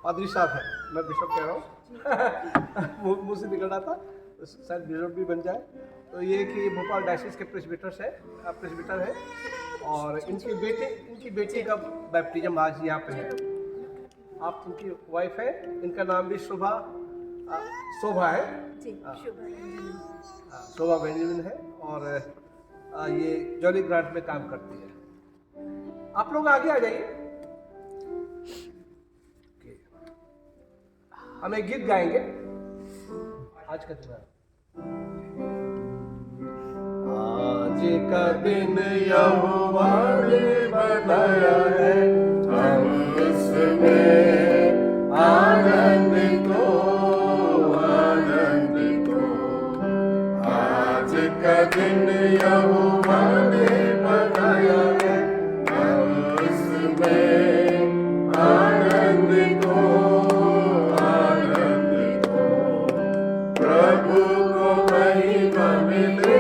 पादरी साहब है, मैं बिशप कह रहा हूँ। मुँह से निकल रहा था, तो शायद बिशप भी बन जाए। तो ये कि भोपाल डायसिस के प्रेस्बिटर है, और इनकी बेटी का बैप्टिज्म आज यहाँ पे है। आप उनकी वाइफ है, इनका नाम भी शोभा है जी, शोभा बेंजामिन है, और ये जॉली ग्रांट में काम करती है। आप लोग आगे आ जाइए। हम एक गीत गाएंगे आज का दिन। आज का दिन यहोवा ने बनाया है, हम इसमें आनंद को। आज का दिन यहोवा ने बनाया है, हम इसमें आनंद को। प्रभु को महिमा मिले,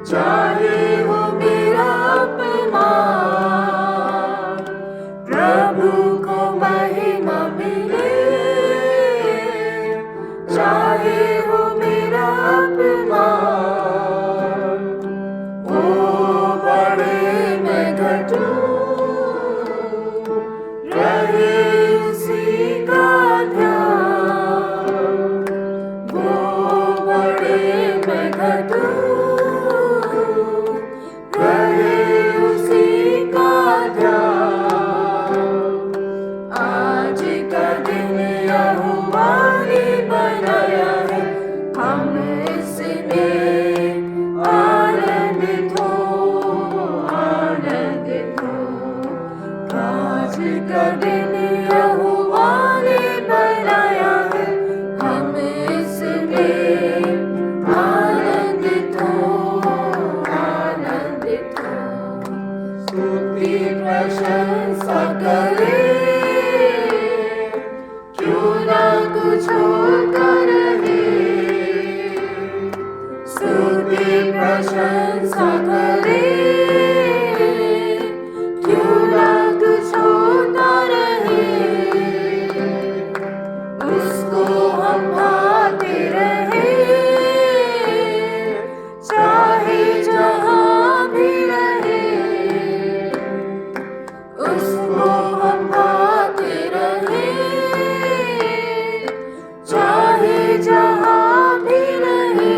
चाहे वो मेरा अपमान। प्रभु को महिमा मिले, चाहे वो मेरा अपमान। वो बड़े मैं घटूं, रहे उसी का ध्यान। वो बड़े मैं घटूं, रहे उसी का ध्यान। आज का दिन यहोवा ने बनाया है, हम इसमें आनंदित हो। आज का दिन यहोवा ने बनाया है, हम इसमें आनंदित हो। स्तुति प्रशंसा करे, क्यों ना कुछ होता रहे। स्तुति प्रशंसा करे, क्यों ना कुछ होता रहे। उसको हम भाते रहे, चाहे जहाँ भी रहे। उसको हम भाते रहे, चाहे जहाँ भी रहे।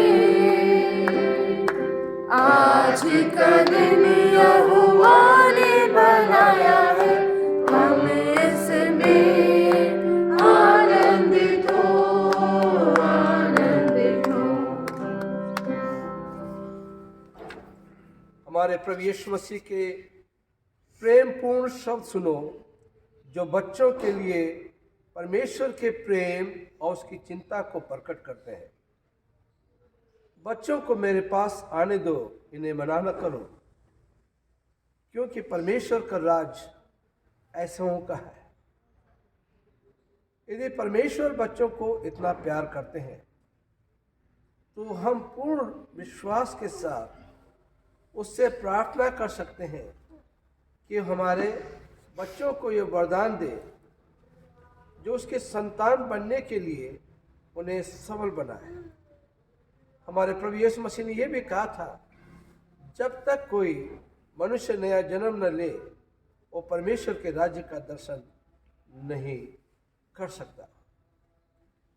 आज का दिन यहोवा ने बनाया है, हम इसमें आनंदित हो। हमारे प्रभु यीशु मसीह के प्रेम पूर्ण शब्द सुनो, जो बच्चों के लिए परमेश्वर के प्रेम और उसकी चिंता को प्रकट करते हैं। बच्चों को मेरे पास आने दो, इन्हें मना न करो, क्योंकि परमेश्वर का राज ऐसों का है। यदि परमेश्वर बच्चों को इतना प्यार करते हैं, तो हम पूर्ण विश्वास के साथ उससे प्रार्थना कर सकते हैं कि हमारे बच्चों को ये वरदान दे, जो उसके संतान बनने के लिए उन्हें सबल बनाए। हमारे प्रभु यीशु मसीह ने यह भी कहा था, जब तक कोई मनुष्य नया जन्म न ले, वो परमेश्वर के राज्य का दर्शन नहीं कर सकता।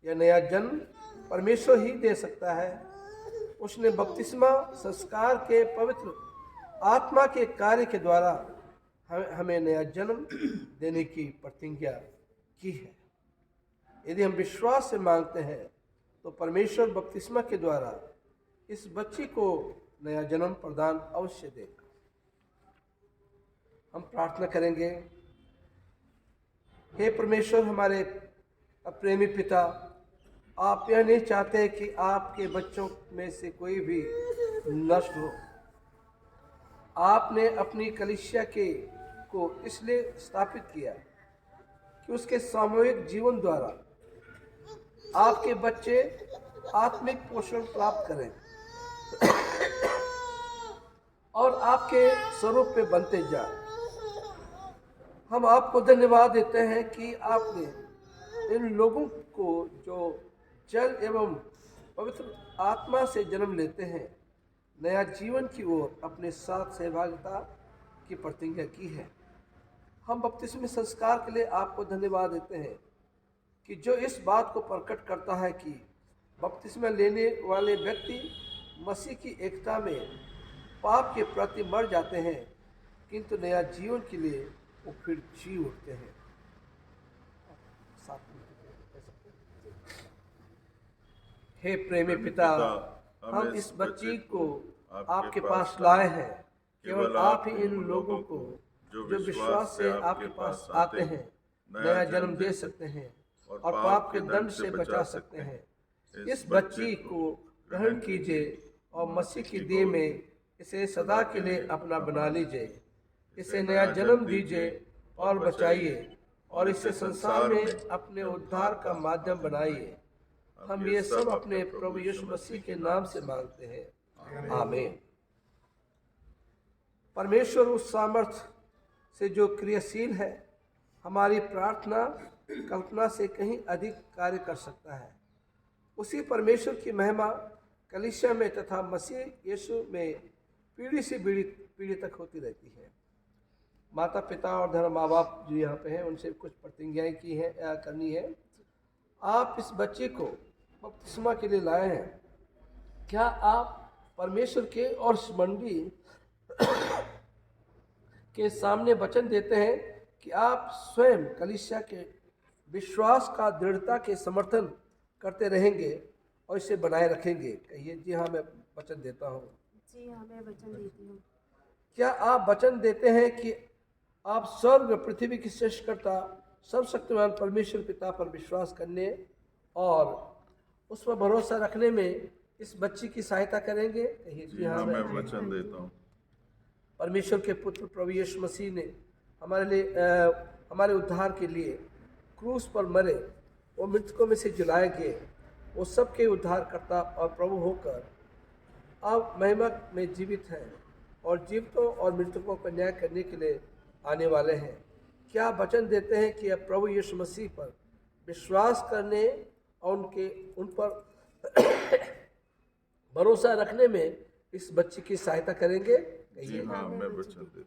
यह नया जन्म परमेश्वर ही दे सकता है। उसने बपतिस्मा संस्कार के पवित्र आत्मा के कार्य के द्वारा हमें नया जन्म देने की प्रतिज्ञा की है। यदि हम विश्वास से मांगते हैं, तो परमेश्वर बपतिस्मा के द्वारा इस बच्ची को नया जन्म प्रदान अवश्य देगा। हम प्रार्थना करेंगे। हे परमेश्वर, हमारे प्रेमी पिता, आप यह नहीं चाहते कि आपके बच्चों में से कोई भी नष्ट हो। आपने अपनी कलीसिया को इसलिए स्थापित किया कि उसके सामूहिक जीवन द्वारा आपके बच्चे आत्मिक पोषण प्राप्त करें और आपके स्वरूप पे बनते जाए। हम आपको धन्यवाद देते हैं कि आपने इन लोगों को जो जल एवं पवित्र आत्मा से जन्म लेते हैं नया जीवन की ओर अपने साथ सहभागिता की प्रतिज्ञा की है। हम बपतिस्मे संस्कार के लिए आपको धन्यवाद देते हैं कि जो इस बात को प्रकट करता है कि बपतिस्मा लेने वाले व्यक्ति मसीह की एकता में पाप के प्रति मर जाते हैं किंतु नया जीवन के लिए वो फिर जी उठते हैं। हे प्रेमी पिता, हम इस बच्ची को आपके पास लाए हैं। केवल आप ही इन लोगों को जो विश्वास से आपके पास आते हैं नया जन्म दे सकते हैं और पाप के दंड से बचा सकते हैं। इस बच्ची को ग्रहण कीजिए और मसीह की देह में इसे सदा के लिए अपना बना लीजिए। इसे नया जन्म दीजिए और बचाइए और इसे संसार में अपने उद्धार का माध्यम बनाइए। हम ये सब अपने प्रभु यीशु मसीह के नाम से मांगते हैं, आमीन। परमेश्वर उस सामर्थ्य से जो क्रियाशील है हमारी प्रार्थना कल्पना से कहीं अधिक कार्य कर सकता है। उसी परमेश्वर की महिमा कलीसिया में तथा मसीह यीशु में पीढ़ी से पीढ़ी तक होती रहती है। माता पिता और धर्म माँ बाप जो यहाँ पे हैं उनसे कुछ प्रतिज्ञाएं की हैं करनी है। आप इस बच्चे को बपतिस्मा के लिए लाए हैं। क्या आप परमेश्वर के और मंडली के सामने वचन देते हैं कि आप स्वयं कलीसिया के विश्वास का दृढ़ता के समर्थन करते रहेंगे और इसे बनाए रखेंगे? कहिए, जी हाँ मैं वचन देता हूँ। जी हाँ मैं वचन देती हूँ। क्या आप वचन देते हैं कि आप स्वर्ग पृथ्वी की सृष्टिकर्ता सर्वशक्तिमान परमेश्वर पिता पर विश्वास करने और उस पर भरोसा रखने में इस बच्ची की सहायता करेंगे? कहिए, जी हाँ मैं वचन देता हूँ। परमेश्वर के पुत्र प्रभु यीशु मसीह ने हमारे लिए हमारे उद्धार के लिए क्रूस पर मरे, वो मृतकों में से जिलाए गए, वो सबके उद्धारकर्ता और प्रभु होकर अब महिमा में जीवित हैं और जीवितों और मृतकों का न्याय करने के लिए आने वाले हैं। क्या वचन देते हैं कि अब प्रभु यीशु मसीह पर विश्वास करने और उन पर भरोसा रखने में इस बच्ची की सहायता करेंगे? जी हाँ मैं वचन देता हूँ।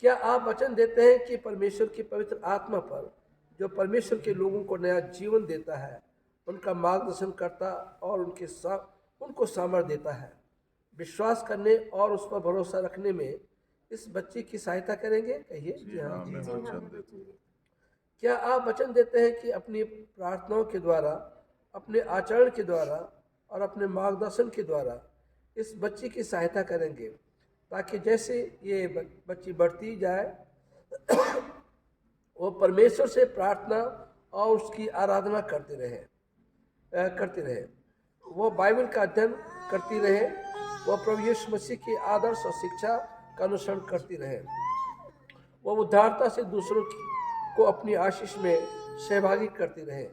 क्या आप वचन देते हैं कि परमेश्वर की पवित्र आत्मा पर जो परमेश्वर के लोगों को नया जीवन देता है उनका मार्गदर्शन करता और उनको सामर्थ्य देता है, विश्वास करने और उस पर भरोसा रखने में इस बच्ची की सहायता करेंगे? कहिए, जी हाँ। मैं वचन देता हूँ। क्या आप वचन देते हैं कि अपनी प्रार्थनाओं के द्वारा, अपने आचरण के द्वारा और अपने मार्गदर्शन के द्वारा इस बच्ची की सहायता करेंगे ताकि जैसे ये बच्ची बढ़ती जाए वो परमेश्वर से प्रार्थना और उसकी आराधना करते रहे, वो बाइबल का अध्ययन करती रहे, वो प्रभु यीशु मसीह की आदर्श और शिक्षा का अनुसरण करती रहे, वो उद्धारता से दूसरों को अपनी आशीष में सहभागी करती रहे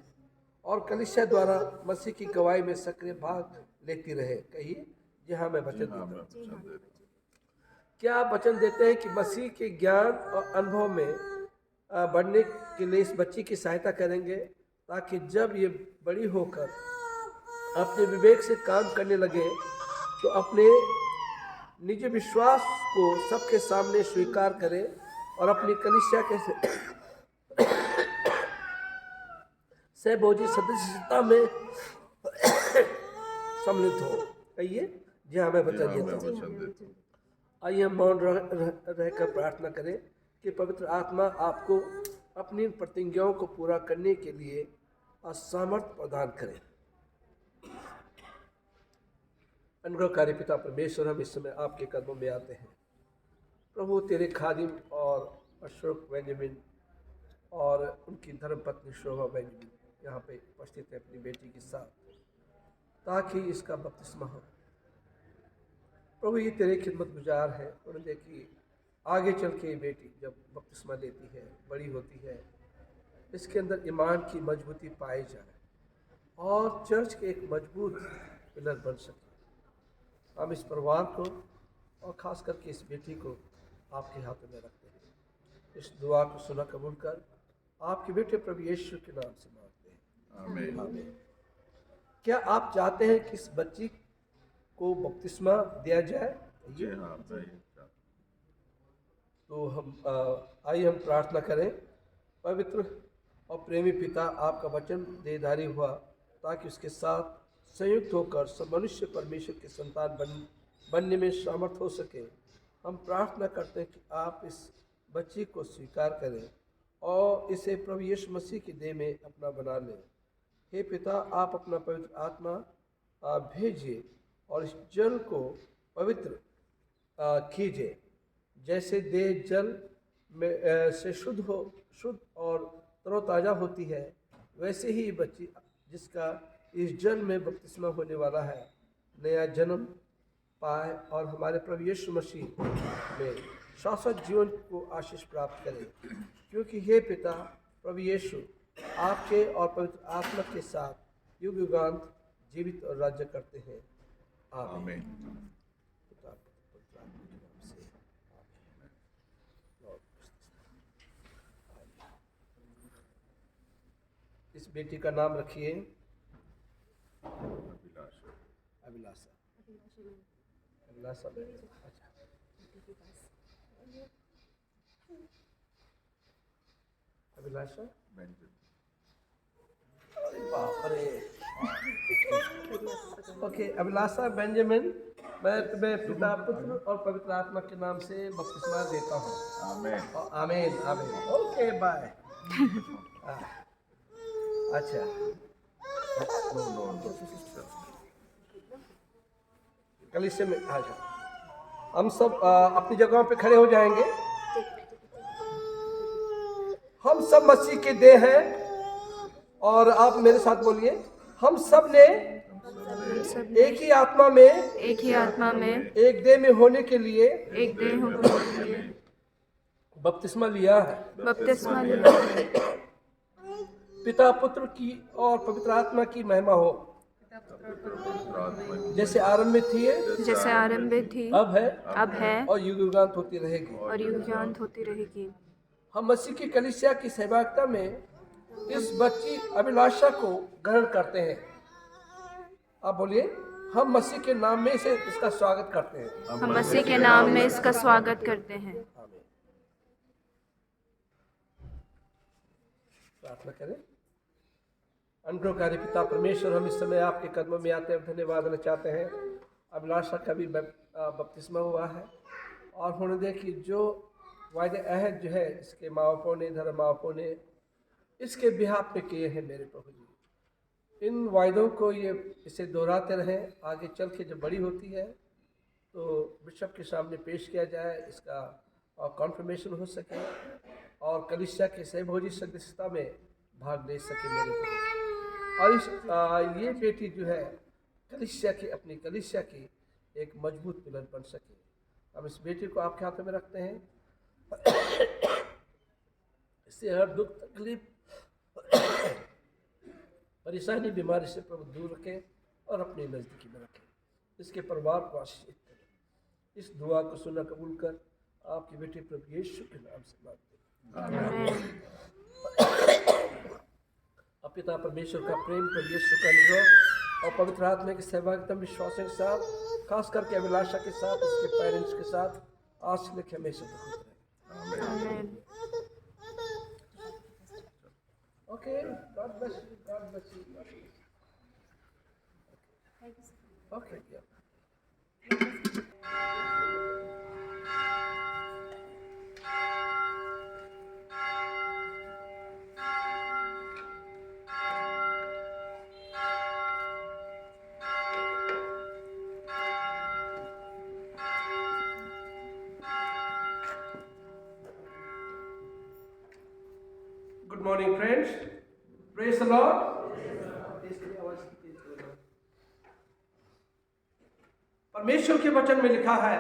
और कलीसिया द्वारा मसीह की गवाही में सक्रिय भाग लेती रहे। कहिए, जी हाँ मैं वचन देता हूँ। क्या आप वचन देते हैं कि मसीह के ज्ञान और अनुभव में बढ़ने के लिए इस बच्ची की सहायता करेंगे ताकि जब ये बड़ी होकर अपने विवेक से काम करने लगे तो अपने निजी विश्वास को सबके सामने स्वीकार करे और अपनी कलीसिया के सहभोजी सदस्यता में सम्मिलित हो? कहिए, जी हाँ मैं वचन देता हूँ। आइए हम मौन रहकर प्रार्थना करें कि पवित्र आत्मा आपको अपनी प्रतिज्ञाओं को पूरा करने के लिए सामर्थ्य प्रदान करें। अनुग्रहकारी पिता परमेश्वर, हम इस समय आपके कदमों में आते हैं। प्रभु, तेरे खादिम और अशोक बेंजामिन और उनकी धर्मपत्नी शोभा बेंजामिन यहाँ पे उपस्थित है अपनी बेटी के साथ, ताकि इसका बपतिस्मा हो। प्रभु, ये तेरे खिदमत गुजार है। उन्होंने कि आगे चल के बेटी जब बपतिस्मा लेती है, बड़ी होती है, इसके अंदर ईमान की मजबूती पाई जाए और चर्च के एक मजबूत पिलर बन सके। हम इस परिवार को और ख़ास करके इस बेटी को आपके हाथों में रखते हैं। इस दुआ को सुना कबूल कर आपके बेटे प्रभु यीशु के नाम से मांगते हैं, आमीन। आमीन। क्या आप चाहते हैं कि इस बच्ची को बपतिस्मा दिया जाए? जी हाँ, मैं ये चाहता तो आइए हम प्रार्थना करें। पवित्र और प्रेमी पिता, आपका वचन देहधारी हुआ ताकि उसके साथ संयुक्त होकर सब मनुष्य परमेश्वर के संतान बनने में सामर्थ हो सके। हम प्रार्थना करते हैं कि आप इस बच्ची को स्वीकार करें और इसे प्रभु यीशु मसीह की देह में अपना बना लें। हे पिता, आप अपना पवित्र आत्मा भेजिए और इस जल को पवित्र कीजिए। जैसे देह जल में से शुद्ध और तरोताज़ा होती है, वैसे ही बच्ची जिसका इस जल में बपतिस्मा होने वाला है नया जन्म पाए और हमारे प्रभु यीशु मसीह में शाश्वत जीवन को आशीष प्राप्त करे। क्योंकि हे पिता प्रभु यीशु आपके और पवित्र आत्मा के साथ युग युगांत जीवित और राज्य करते हैं, हूँ। आमीन। आमीन। इस बेटी का नाम रखिए अभिलाषा। अभिलाषा। अभिलाषा, अच्छा। अभिलाषा, बेंजामिन। अरे बाप रे। ओके, अभिलाषा बेंजामिन, मैं तुम्हें पिता पुत्र और पवित्र आत्मा के नाम से बपतिस्मा देता हूँ। आमीन। आमीन, आमीन। Okay, bye. अच्छा, नो नो नो। कलीसिया में आ जाओ। हम सब अपनी जगहों पे खड़े हो जाएंगे। हम सब मसीह के देह हैं और आप मेरे साथ बोलिए, हम सब ने एक ही आत्मा में एक देह में होने के लिए बपतिस्मा लिया है। पिता पुत्र की और पवित्र आत्मा की महिमा हो, जैसे आरंभ में थी, अब है और युग युगांत होती रहेगी। हम मसीह की कलीसिया की सहभागिता में इस बच्ची अभिलाषा को ग्रहण करते हैं। आप बोलिए, हम मसीह के नाम में इसका स्वागत करते हैं। हम मसीह के नाम में इसका स्वागत करते हैं। आमीन। प्रार्थना करें। अनुग्रहकारी पिता परमेश्वर, हम इस समय आपके कदमों में आते हैं, धन्यवाद देना चाहते हैं। अभिलाषा का भी बपतिस्मा हुआ है और होने दे कि जो वायदे अहद जो है इसके माँ बापों ने, धर्म माँ बापों ने इसके बिहाफ पे किए हैं मेरे प्रभु जी, इन वायदों को इसे दोहराते रहें। आगे चल के जब बड़ी होती है तो बिशप के सामने पेश किया जाए, इसका कॉन्फर्मेशन हो सके और कलीसिया के सहभोजी सदस्यता में भाग ले सके मेरे प्रभु। और ये बेटी जो है कलीसिया की, अपनी कलीसिया की एक मजबूत पिलर बन सके। हम इस बेटी को आपके हाथों में रखते हैं। इससे हर दुख तकलीफ परेशानी बीमारी से प्रभु दूर रखें और अपने नज़दीकी में रखें। इसके परिवार को आशीषित करें। इस दुआ को सुना कबूल कर आपके बेटे प्रभु यीशु के नाम से मांगते हैं। अब पिता परमेश्वर का प्रेम, प्रभु यीशु का अनुग्रह और पवित्र आत्मा की सहभागिता विश्वास के साथ, खास करके अभिलाषा के साथ, उसके पेरेंट्स के साथ आज से लेकर हमेशा तक होते रहे। Okay, God bless you, God bless you, God bless you. Okay, या Good morning, friends. Praise the Lord. परमेश्वर के वचन में लिखा है,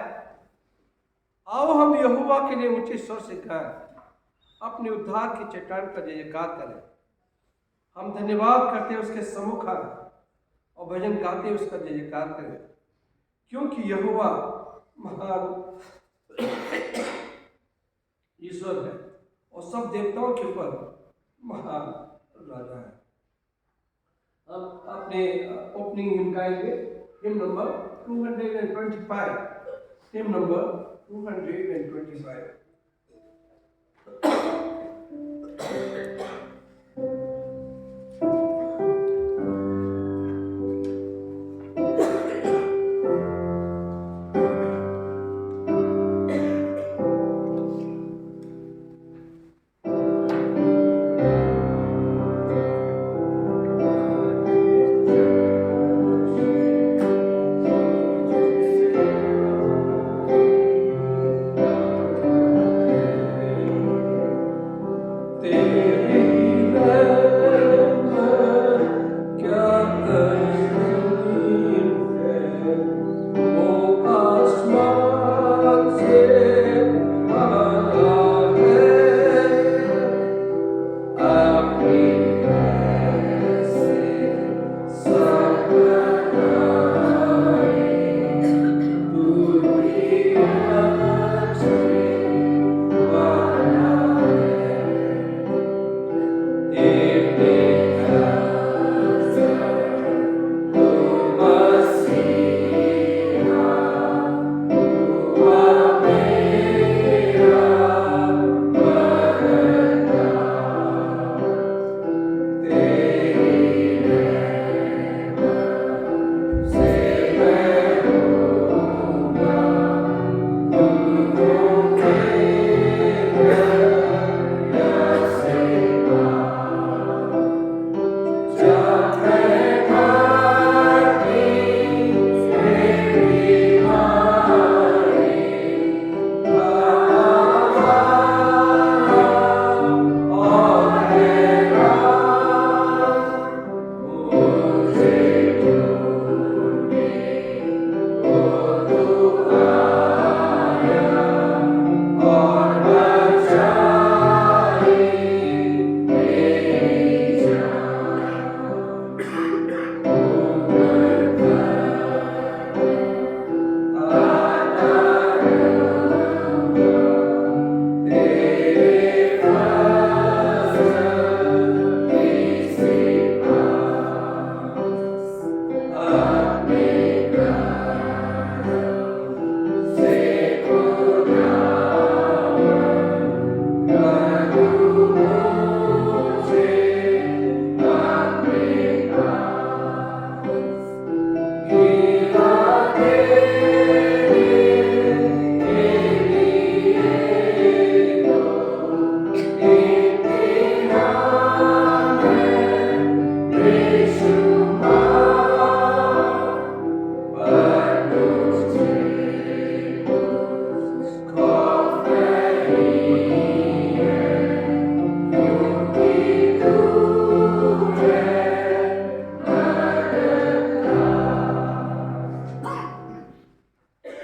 आओ हम यहोवा के लिए ऊंचे स्वर से गाएं, अपने उद्धार की चट्टान का जय जयकार करें। हम धन्यवाद करते हैं उसके सम्मुख आए और भजन गाते उसका जय जयकार करें, क्योंकि यहोवा महान ईश्वर है और सब देवताओं के ऊपर महान राजा है। अब अपने ओपनिंग हिम गाएंगे, हिम नंबर 225, हिम नंबर 225।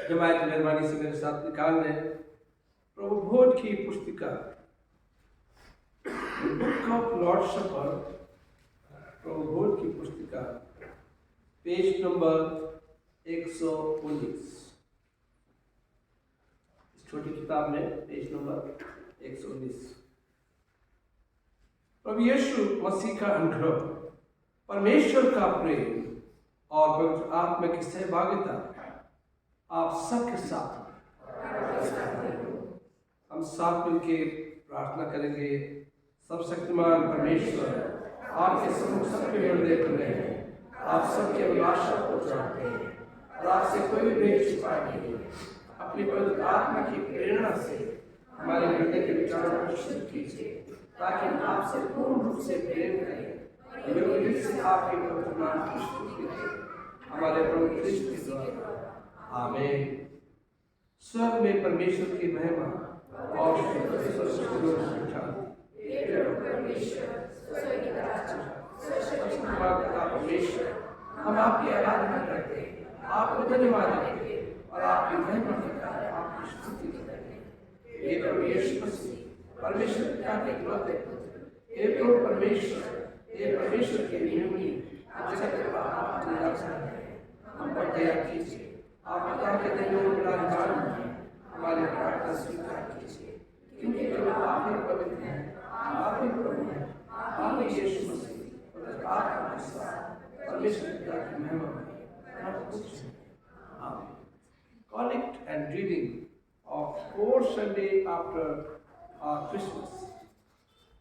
जमायत मेहरबानी से मेरे साथ निकाल लें प्रभु भोज की पुस्तिका, बुक ऑफ लॉर्ड सपर, प्रभु भोज की पुस्तिका, पेज नंबर 119। इस छोटी किताब में पेज नंबर 119। प्रभु यीशु मसीह का अनुग्रह, परमेश्वर का प्रेम और पवित्र आत्मा की सहभागिता आप सबके साथ। हम साथ मिलके प्रार्थना करेंगे। सर्वशक्तिमान परमेश्वर, आपके सम्मुख सबके हृदय खुले हैं, आप सबके अभिलाषा को जानते हैं और आपसे कोई भेद छिपा नहीं। अपनी पवित्र आत्मा की प्रेरणा से हमारे हृदय के विचारों को शुद्ध कीजिए, ताकि हम आपसे पूर्ण रूप से प्रेम करें, योग्य से आपके पवित्र नाम की स्तुति करें, हमारे प्रभु क्रिस्त के द्वारा। आमीन। स्वर्ग में परमेश्वर की महिमा और परमेश्वर, हम आपकी आराधना करते हैं, आपको धन्यवाद देते हैं और आपकी महिमा करते हैं, आपकी स्तुति करते हैं। हे प्रभु यीशु मसीह, परमेश्वर पिता के इकलौते पुत्र, हे प्रभु परमेश्वर, हे परमेश्वर के नियमी जगत के आप निराशा है, हम पर दया कीजिए। आप पिता के दिलों में विराजमान हैं, हमारे प्रार्थना स्वीकार कीजिए, क्योंकि केवल आप ही पवित्र हैं, आप ही प्रभु हैं, आप ही यीशु मसीह और आपका साथ परमेश्वर पिता की महिमा में हर कुछ है। आमीन। Collect and reading of fourth Sunday after Christmas.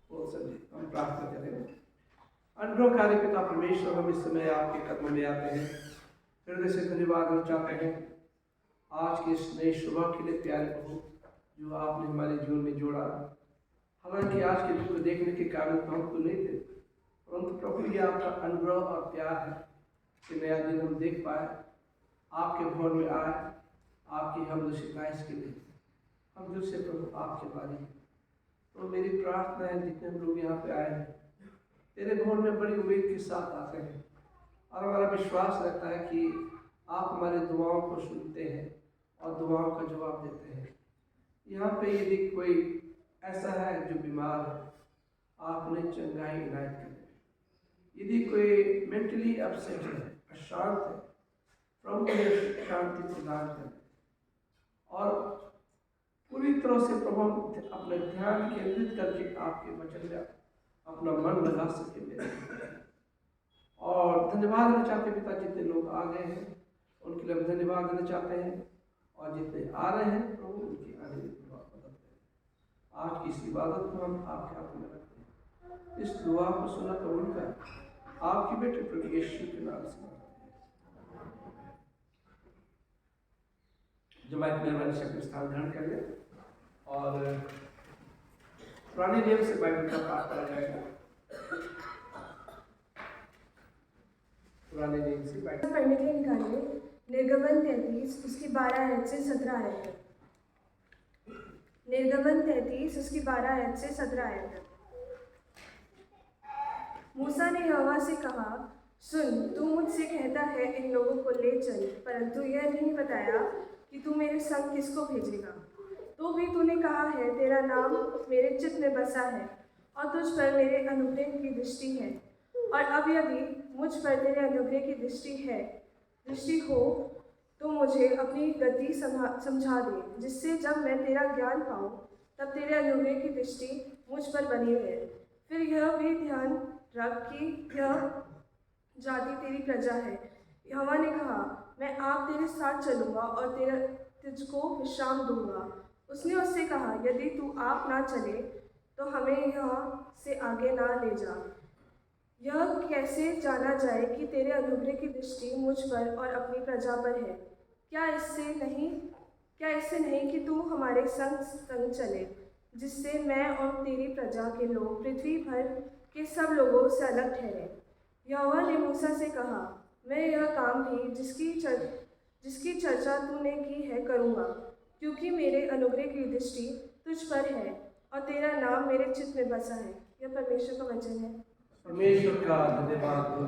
Fourth Sunday हम प्रार्थना करेंगे। अनुग्रहकारी पिता परमेश्वर, हम इस समय आपके कदमों में आते हैं, हृदय से धन्यवाद करना चाहते हैं आज की इस नई सुबह के लिए प्यारे प्रभु जो आपने हमारे जीवन में जोड़ा। हालांकि आज के दिन को देखने के कारण तो हम तो नहीं थे, परंतु प्रभु ये आपका अनुग्रह और प्यार है कि नया दिन हम देख पाए, आपके भवन में आए, आपकी हम शिकायत के लिए हम जो से प्रभु आपके बारे में। तो मेरी प्रार्थना है जितने लोग यहाँ पे आए हैं तेरे भवन में बड़ी उम्मीद के साथ आते हैं और हमारा विश्वास रहता है कि आप हमारे दुआओं को सुनते हैं और दुआओं का जवाब देते हैं। यहाँ पे यदि कोई ऐसा है जो बीमार है, आपने चंगाई इनायत कर दी। यदि कोई मेंटली अपसेट है, अशांत है, प्रभु ने शांति प्रदान कर और पूरी तरह से प्रभु अपने ध्यान केंद्रित करके आपके वचन में अपना मन लगा सके। और धन्यवाद देना चाहते पिता, जितने लोग आ गए हैं उनके लिए हम धन्यवाद देना चाहते हैं और जितने आ रहे हैं प्रभु उनकी आने में मदद करें। आज की इस इबादत को हम आपके हाथ में रखते हैं, इस दुआ को सुना कबूल कर आपकी बेटे प्रभु यीशु के नाम से जमात मेहरबानी से अपने स्थान ग्रहण कर लें और पुराने नियम से बाइबल का पाठ करा जाएगा। पुराने नियम से बाइबल पढ़ने के लिए निकालिए निर्गमन 33 उसकी 12 आयत से 17 आयत तक। निर्गमन 33 उसकी 12 आयत से 17 आयत तक। मूसा ने यहोवा से कहा, सुन, तू मुझसे कहता है इन लोगों को ले चल, परंतु यह नहीं बताया कि तू मेरे संग किसको भेजेगा। तो भी तूने कहा है, तेरा नाम मेरे चित्त में बसा है और तुझ पर मेरे अनुग्रह की दृष्टि है। और अब यदि मुझ पर तेरे अनुग्रह की दृष्टि हो तो मुझे अपनी गति समझा दे, जिससे जब मैं तेरा ज्ञान पाऊँ तब तेरे अनुग्रह की दृष्टि मुझ पर बनी रहे। फिर यह भी ध्यान रख कि यह जाति तेरी प्रजा है। यहोवा ने कहा, मैं आप तेरे साथ चलूँगा और तुझको विश्राम दूंगा। उसने उससे कहा, यदि तू आप ना चले तो हमें यहाँ से आगे ना ले जा। यह कैसे जाना जाए कि तेरे अनुग्रह की दृष्टि मुझ पर और अपनी प्रजा पर है? क्या इससे नहीं कि तू हमारे संग चले, जिससे मैं और तेरी प्रजा के लोग पृथ्वी भर के सब लोगों से अलग ठहरे। यहोवा ने मूसा से कहा, मैं यह काम भी जिसकी चर्चा तूने की है करूँगा, क्योंकि मेरे अनुग्रह की दृष्टि तुझ पर है और तेरा नाम मेरे चित्त में बसा है। यह परमेश्वर का वचन है। परमेश्वर का धन्यवाद हो।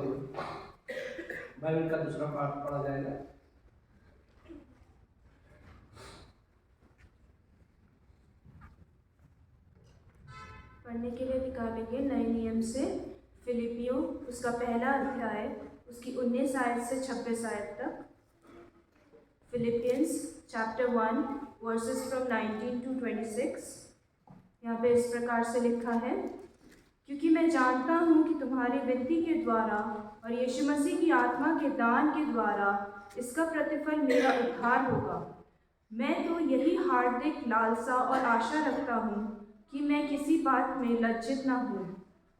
बाइबल का दूसरा पाठ पढ़ा जाएगा। पढ़ने के लिए निकालेंगे नए नियम से फिलिपियों उसका पहला अध्याय उसकी 19 आयत से 26 आयत तक। Philippians chapter 1 versus from 19 to 26। यहाँ पे इस प्रकार से लिखा है, क्योंकि मैं जानता हूँ कि तुम्हारी विनती के द्वारा और यीशु मसीह की आत्मा के दान के द्वारा इसका प्रतिफल मेरा उद्धार होगा। मैं तो यही हार्दिक लालसा और आशा रखता हूँ कि मैं किसी बात में लज्जित न हूँ,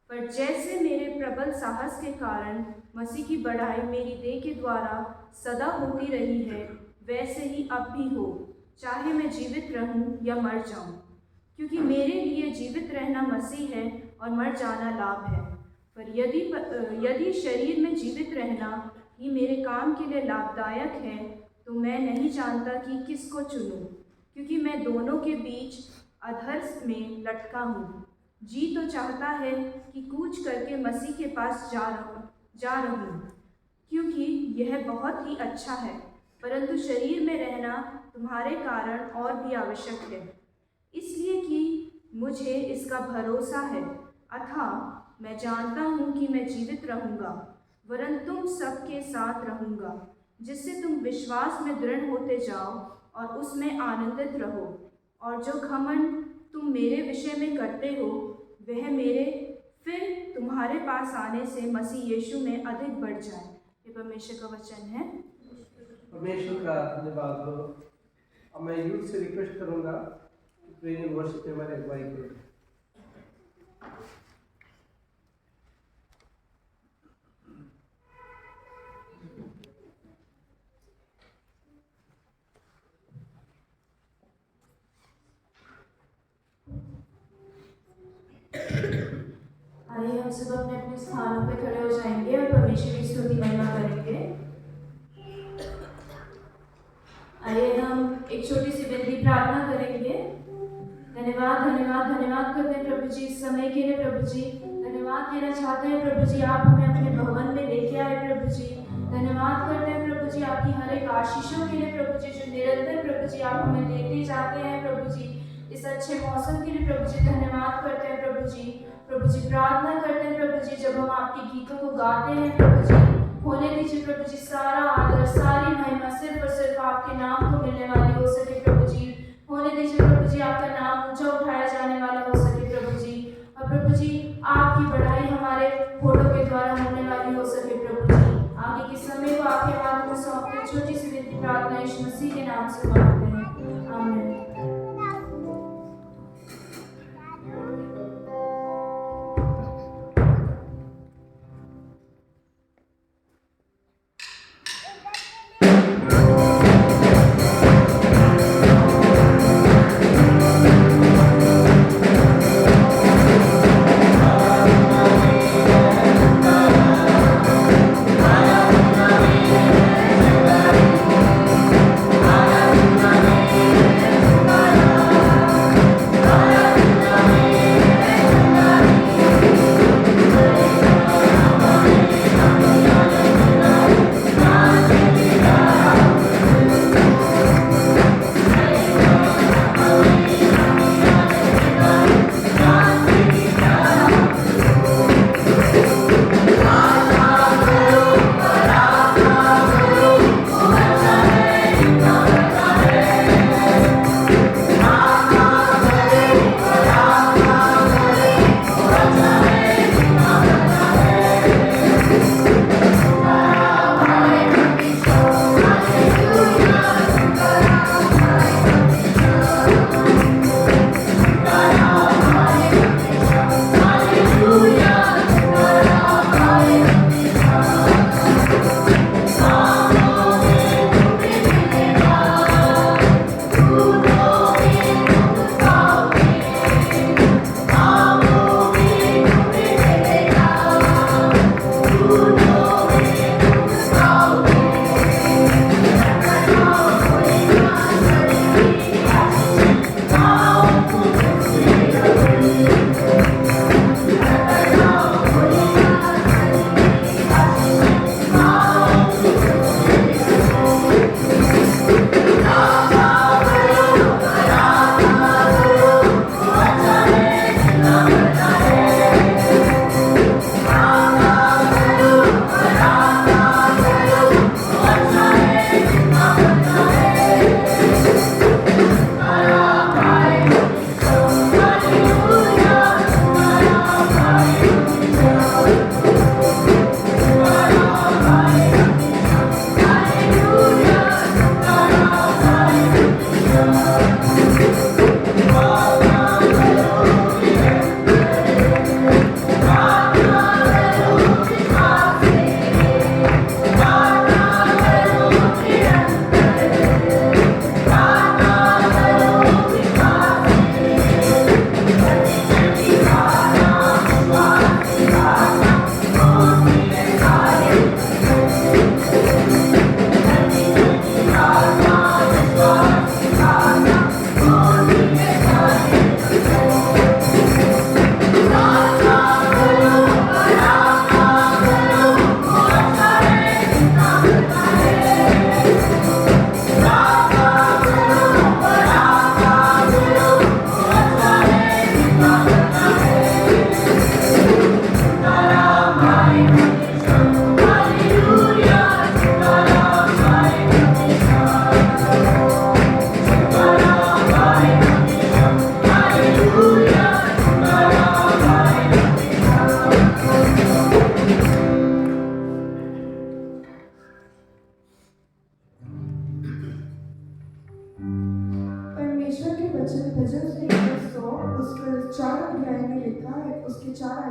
पर जैसे मेरे प्रबल साहस के कारण मसीह की बढ़ाई मेरी देह के द्वारा सदा होती रही है, वैसे ही अब भी हो, चाहे मैं जीवित रहूँ या मर जाऊँ। क्योंकि मेरे लिए जीवित रहना मसीह है और मर जाना लाभ है। पर यदि शरीर में जीवित रहना ही मेरे काम के लिए लाभदायक है, तो मैं नहीं जानता कि किसको चुनूं, क्योंकि मैं दोनों के बीच अधर्स में लटका हूँ। जी तो चाहता है कि कूच करके मसीह के पास जा रहूं, क्योंकि यह बहुत ही अच्छा है, परंतु शरीर में रहना तुम्हारे कारण और भी आवश्यक है, इसलिए कि मुझे इसका भरोसा है। अतः मैं जानता हूँ कि मैं जीवित रहूँगा, वरन तुम सबके साथ रहूँगा, जिससे तुम विश्वास में दृढ़ होते जाओ और उसमें आनंदित रहो। और जो घमंड तुम मेरे विषय में करते हो वह मेरे फिर तुम्हारे पास आने से मसीह यीशु में अधिक बढ़ जाए। ये परमेश्वर का वचन है। परमेश्वर का धन्यवाद हो। अब मैं यूथ से रिक्वेस्ट करूंगा कि प्रेम यूनिवर्सिटी हमारे अगुवाई करें। आइए हम सब अपने अपने स्थानों पे खड़े हो जाएंगे और परमेश्वर की स्तुति महिमा करेंगे। आइए हम एक छोटी सी विनती प्रार्थना करेंगे। धन्यवाद धन्यवाद धन्यवाद करते हैं प्रभु जी इस समय के लिए। प्रभु जी धन्यवाद देना चाहते हैं प्रभु जी, आप हमें अपने भवन में लेके आए प्रभु जी। धन्यवाद करते हैं प्रभु जी आपकी हर एक आशीषों के लिए प्रभु जी, जो निरंतर प्रभु जी आप हमें देते जाते हैं प्रभु जी। इस अच्छे मौसम के लिए प्रभु जी धन्यवाद करते हैं प्रभु जी। प्रभु जी प्रार्थना करते हैं प्रभु जी, जब हम आपके गीतों को गाते हैं प्रभु जी, होने दीजिए प्रभु जी सारा आदर सारी महिमा सिर्फ और सिर्फ आपके नाम को मिलने वाली हो सके प्रभु जी। होने दीजिए प्रभु जी आपका नाम ऊंचा उठाया जाने वाला हो सके प्रभु जी। और प्रभु जी आपकी बढ़ाई हमारे फोटो के द्वारा होने वाली हो सके प्रभु जी। आगे के समय को आपके हाथ में सौंपते छोटी सी विनती प्रार्थना यीशु मसीह के नाम से मांगते हैं, आमीन। Hallelujah.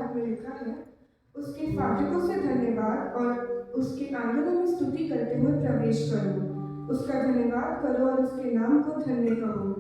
पाठ में लिखा है, उसके फाटकों से धन्यवाद और उसके आंगनों में स्तुति करते हुए प्रवेश करो। उसका धन्यवाद करो और उसके नाम को धन्य कहो।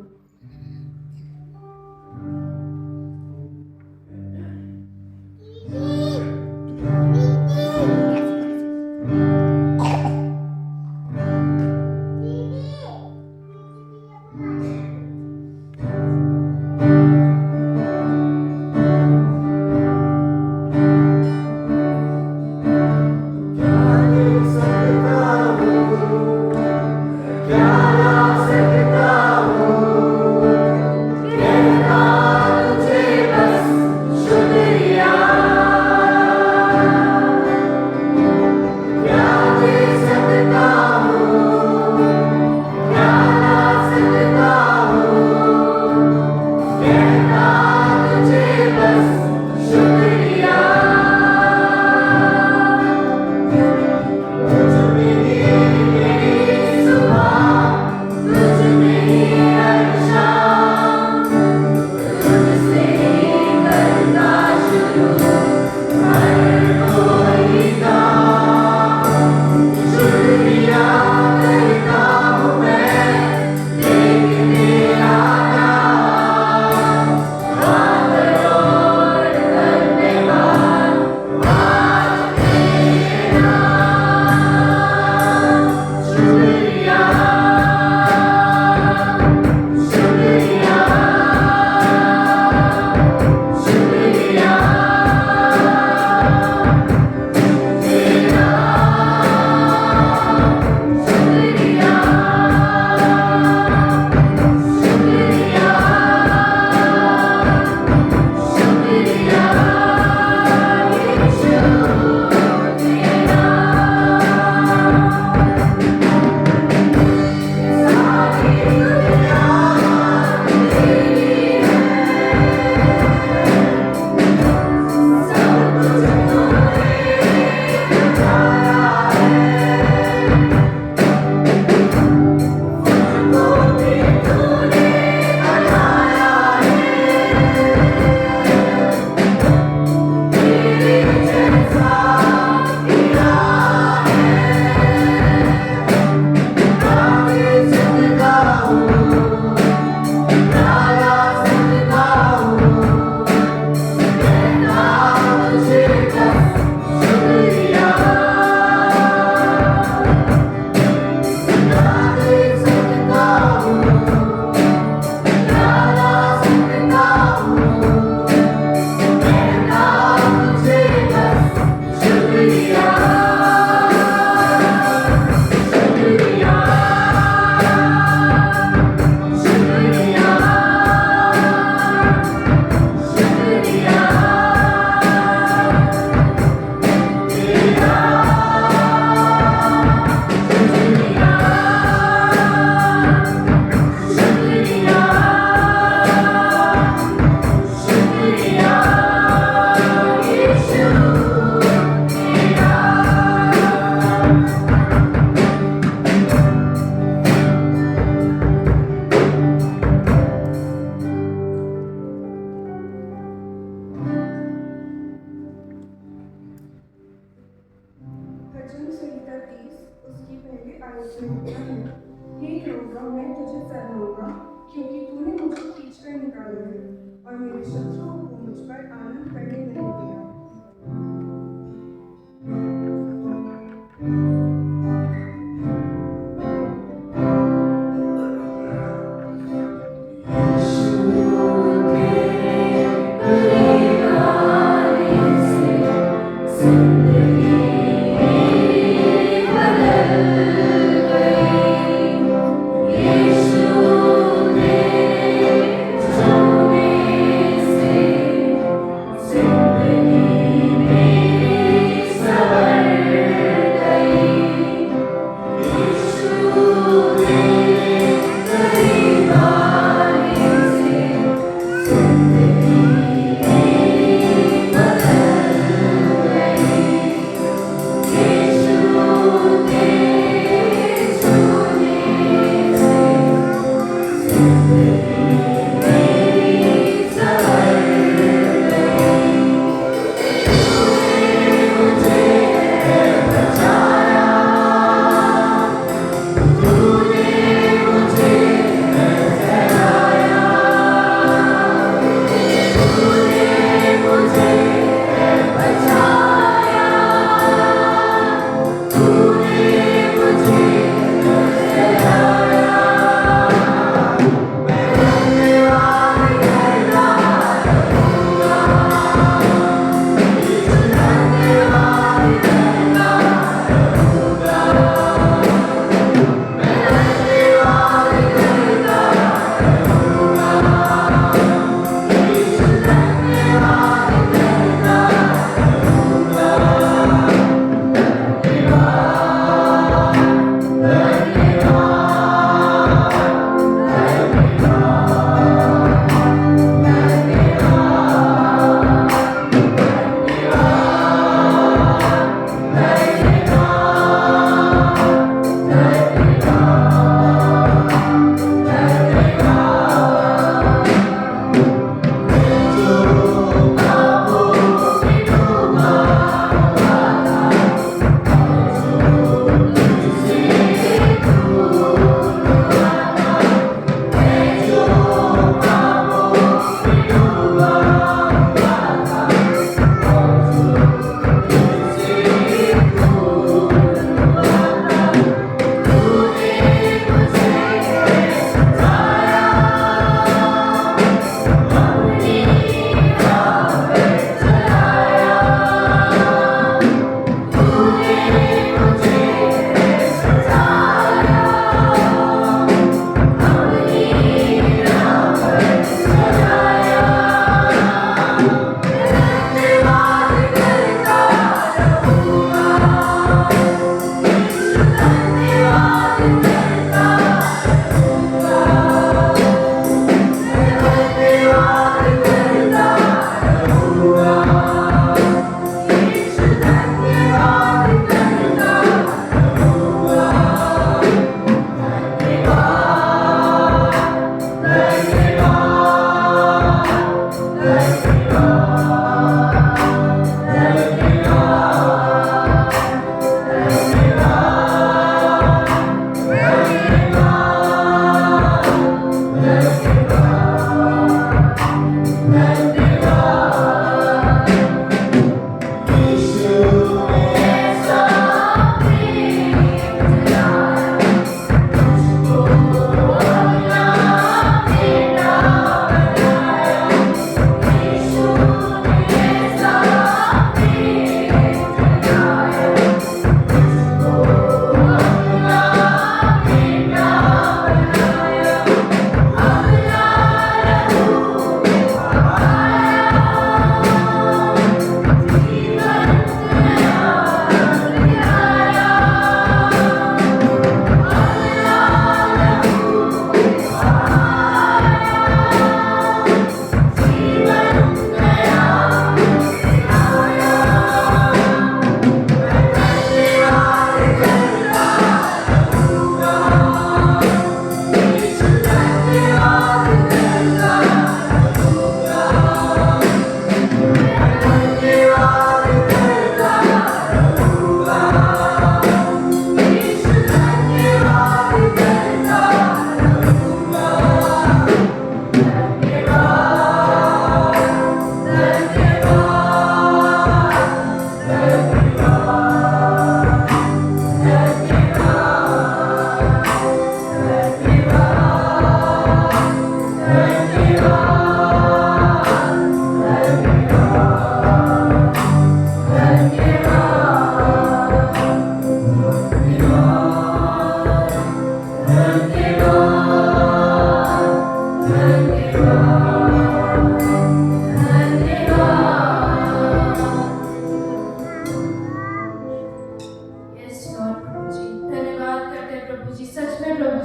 भजन संहिता 30 उसकी पहली आयत से लिखा है, हे यहोवा, मैं तुझे सराहूंगा क्योंकि तूने मुझे खींचकर निकाला है और मेरे शत्रुओं को मुझ पर आनंद करने नहीं दिया। Sing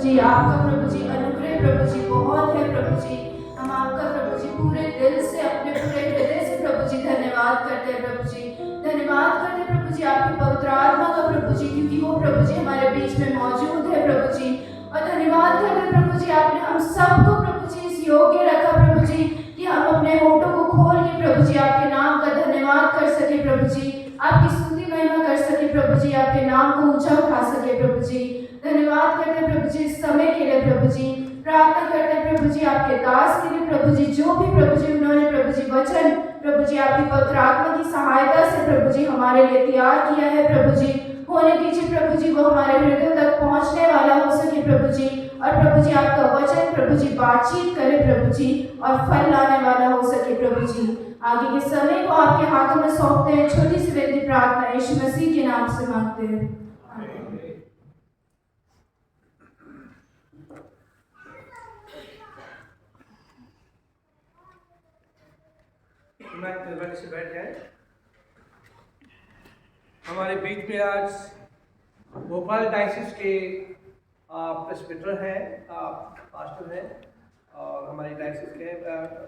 जी, आपका प्रभु जी अनुग्रह प्रभु जी बहुत है प्रभु जी। हम आपका प्रभु जी पूरे दिल से, अपने पूरे हृदय से प्रभु जी धन्यवाद करते हैं प्रभु जी। धन्यवाद करते हैं प्रभु जी आपके पवित्र आत्मा का प्रभु जी, क्योंकि वो प्रभु जी हमारे बीच में मौजूद है प्रभु जी। और धन्यवाद करते हैं प्रभु जी आपने हम सबको प्रभु जी इस योग्य रखा प्रभु जी कि हम अपने होठों को खोल के प्रभु जी आपके नाम का धन्यवाद कर सके प्रभु जी, आपकी स्तुति महिमा कर सके प्रभु जी, आपके नाम को ऊंचा उठा सके प्रभु जी। धन्यवाद करते हैं प्रभु जी इस समय के लिए प्रभु जी। प्रार्थना करते हैं प्रभु जी आपके दास के लिए प्रभु जी, जो भी प्रभु जी उन्होंने प्रभु जी वचन प्रभु जी आपकी पवित्र आत्मा की सहायता से प्रभु जी हमारे लिए तैयार किया है प्रभु जी, होने दीजिए प्रभु जी वो हमारे हृदय तक पहुंचने वाला हो सके प्रभु जी। और प्रभु जी आपका वचन प्रभु जी बातचीत करे प्रभु जी और फल लाने वाला हो सके प्रभु जी। आगे के समय को आपके हाथों में सौंपते हैं। छोटी सी विनती प्रार्थना यीशु मसीह के नाम से मांगते हैं। मेहरबानी से बैठ जाए। हमारे बीच में आज भोपाल डायसिस के प्रेस्बिटर हैं, पास्टर हैं और हमारी डायसिस के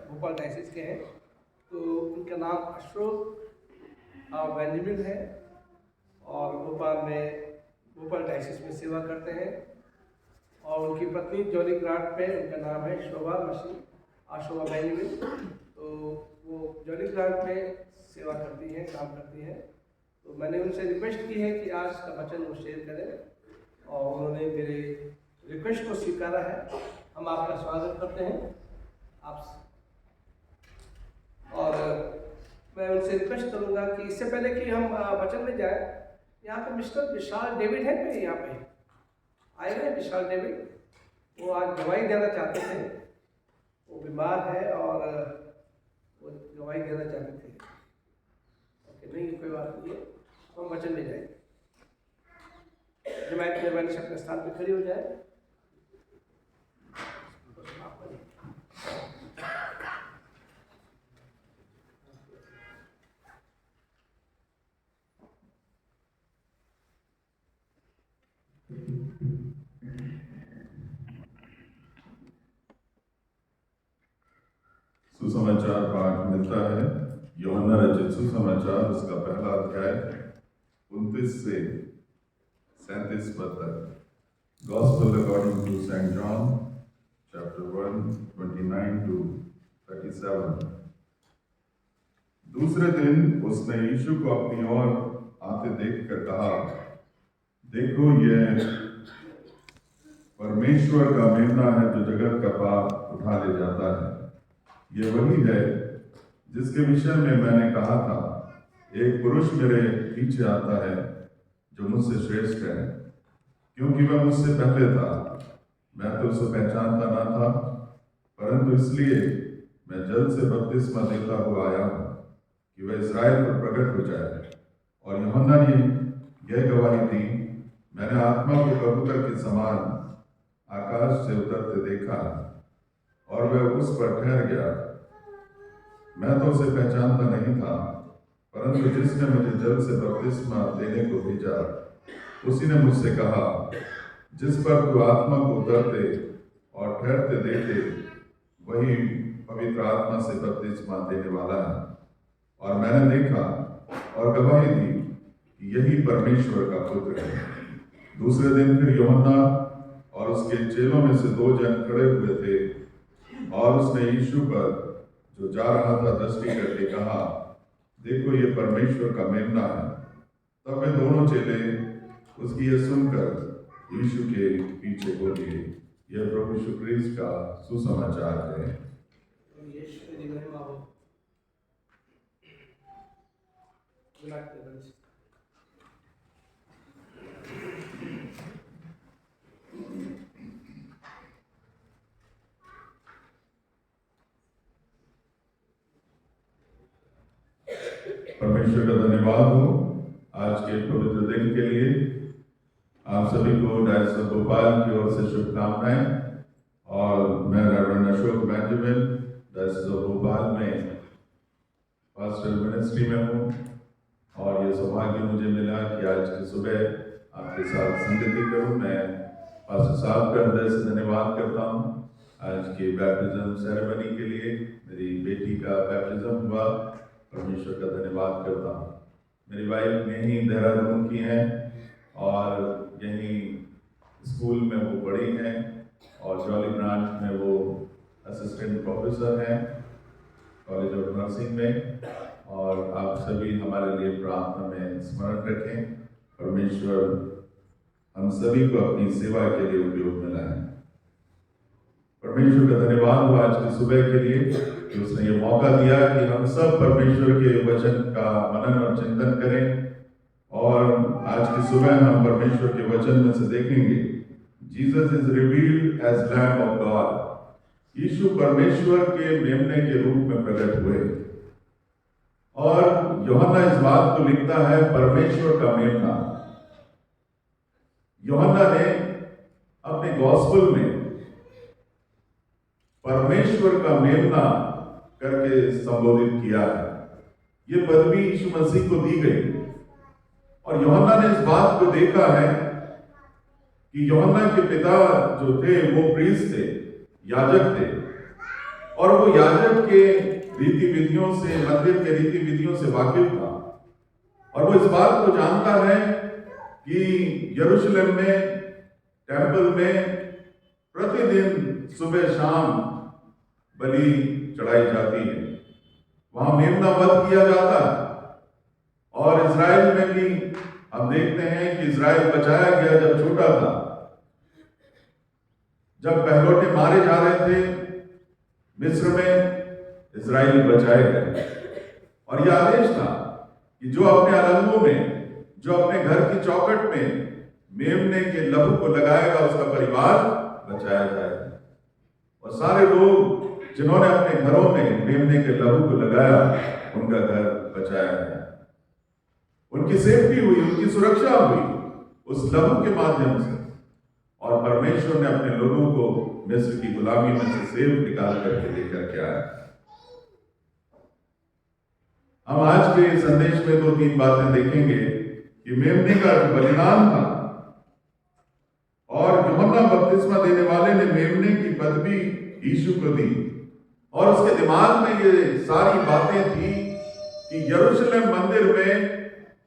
भोपाल डायसिस के हैं। तो उनका नाम अशोक बेंजामिन है और भोपाल डायसिस में सेवा करते हैं। और उनकी पत्नी जॉली ग्रांट में उनका नाम है शोभा बेंजामिन। तो वो जॉली ग्रांट में सेवा करती हैं, काम करती हैं। तो मैंने उनसे रिक्वेस्ट की है कि आज का वचन वो शेयर करें और उन्होंने मेरे रिक्वेस्ट को स्वीकारा है। हम आपका स्वागत करते हैं आप। और मैं उनसे रिक्वेस्ट करूँगा कि इससे पहले कि हम वचन में जाए, यहाँ पे मिस्टर विशाल डेविड है पे यहाँ पे आए हैं। विशाल डेविड वो आज गवाही देना चाहते थे, वो बीमार है और वो गवाही देना चाहते थे। ओके, नहीं कोई बात नहीं है, हम वचन में जाएंगे। जमायत मेहरबानी से अपने स्थान पर खड़ी हो जाए। सुसमाचार पाठ मिलता है यूहन्ना रचित सुसमाचार, उसका पहला अध्याय 29 से 37 पद तक। Gospel according to Saint John chapter 1 29 to 37। दूसरे दिन उसने यीशु को अपनी ओर आते देखकर कहा, देखो यह परमेश्वर का मेमना है जो जगत का पाप उठा ले जाता है। यह वही है जिसके विषय में मैंने कहा था, एक पुरुष मेरे पीछे आता है जो मुझसे श्रेष्ठ है, क्योंकि वह मुझसे पहले था। मैं तो उसे पहचानता न था, परंतु इसलिए मैं जल से बपतिस्मा देता हुआ आया हूँ कि वह इस्राएल पर प्रकट हो जाए। और यूहन्ना ने यह गवाही दी, मैंने आत्मा को कबूतर के समान आकाश से उतरते देखा और वह उस पर ठहर गया। मैं तो उसे पहचानता नहीं था, परंतु जिसने मुझे जल से बपतिस्मा देने को भेजा उसी ने मुझसे कहा, जिस पर तू आत्मा को उतरते और ठहरते देखे वही पवित्र आत्मा से बपतिस्मा देने वाला है। और मैंने देखा और गवाही दी कि यही परमेश्वर का पुत्र है। दूसरे दिन फिर यूहन्ना और उसके चेलों में से 2 जन खड़े हुए थे और उसने यीशु पर जो जा रहा था दृष्टि करके कहा, देखो ये परमेश्वर का मेमना है। तब वे दोनों चेले उसकी यह सुनकर यीशु के पीछे हो लिए। यह प्रभु यीशु क्रिस्ट का सुसमाचार है। परमेश्वर का धन्यवाद हो आज के पवित्र दिन के लिए। आप सभी को डायसिस ऑफ भोपाल की ओर से शुभकामनाएं। और मैं reverend Ashok Benjamin diocese of Bhopal में पास्टरल मिनिस्ट्री में हूँ और ये सौभाग्य मुझे मिला कि आज की सुबह आपके साथ संगति करूँ। मैं पास्टर साहब का हृदय से धन्यवाद करता हूँ आज के बैप्टिज्म सेरेमनी के लिए। मेरी बेटी का बैप्टिज्म हुआ, परमेश्वर का धन्यवाद करता हूँ। मेरी वाइफ यहीं देहरादून की हैं और यहीं स्कूल में वो पढ़ी हैं और जॉली ब्रांच में वो असिस्टेंट प्रोफेसर हैं कॉलेज ऑफ नर्सिंग में। और आप सभी हमारे लिए प्रार्थना में स्मरण रखें, परमेश्वर हम सभी को अपनी सेवा के लिए उपयोग में लाए। परमेश्वर का धन्यवाद हो आज की सुबह के लिए कि उसने ये मौका दिया कि हम सब परमेश्वर के वचन का मनन और चिंतन करें। और आज की सुबह हम परमेश्वर के वचन में से देखेंगे Jesus is revealed as lamb of God. यीशु परमेश्वर के मेमने के रूप में प्रकट हुए। और यूहन्ना इस बात को लिखता है परमेश्वर का मेमना। यूहन्ना ने अपने गॉस्पेल में परमेश्वर का मेमना करके संबोधित किया है। ये पदवी यीशु मसीह को दी गई। और यूहन्ना ने इस बात को देखा है कि यूहन्ना के पिता जो थे वो प्रीस्ट थे, याजक थे, और वो याजक के रीति विधियों से, मंदिर के रीति विधियों से वाकिफ था। और वो इस बात को जानता है कि यरूशलेम में टेंपल में प्रतिदिन सुबह शाम बलि चढ़ाई जाती है, वहां मेमना वध किया जाता है। और इजराइल में भी हम देखते हैं कि इजराइल बचाया गया जब छोटा था, जब पहलौठे मारे जा रहे थे मिस्र में, इजराइल बचाए गए। और यह आदेश था कि जो अपने अलंगों में, जो अपने घर की चौखट में मेमने के लहू को लगाएगा उसका परिवार बचाया जाएगा। और सारे लोग जिन्होंने अपने घरों में मेमने के लहू को लगाया उनका घर बचाया गया, उनकी सेफ्टी हुई, उनकी सुरक्षा हुई उस लहू के माध्यम से। और परमेश्वर ने अपने लोगों को मिस्र की गुलामी में से सेफ निकाल करके लेकर के आया। हम आज के संदेश में 2-3 बातें देखेंगे कि मेमने का बलिदान था और यूहन्ना बपतिस्मा देने वाले ने मेमने की पदवी यीशु को दी। और उसके दिमाग में ये सारी बातें थी कि यरूशलेम मंदिर में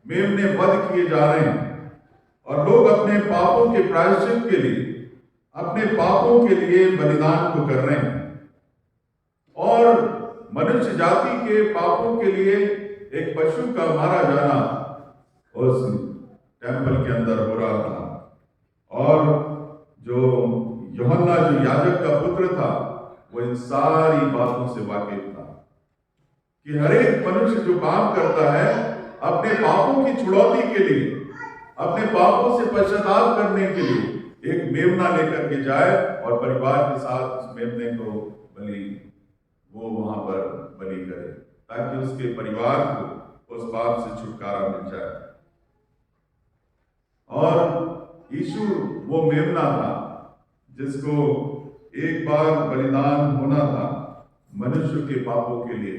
मेमने वध किए जा रहे हैं और लोग अपने पापों के प्रायश्चित के लिए, अपने पापों के लिए बलिदान को कर रहे हैं। और मनुष्य जाति के पापों के लिए एक पशु का मारा जाना उस टेंपल के अंदर हो रहा था। और जो यूहन्ना जो याजक का पुत्र था वो इन सारी बातों से वाकिफ था कि हर एक मनुष्य जो काम करता है अपने पापों की छुड़ौती के लिए, अपने पापों से पश्चाताप करने के लिए एक मेमना लेकर के जाए और परिवार के साथ उस मेमने को वो वहां पर बलि करे ताकि उसके परिवार को उस पाप से छुटकारा मिल जाए। और यीशु वो मेमना था जिसको एक बार बलिदान होना था मनुष्य के पापों के लिए।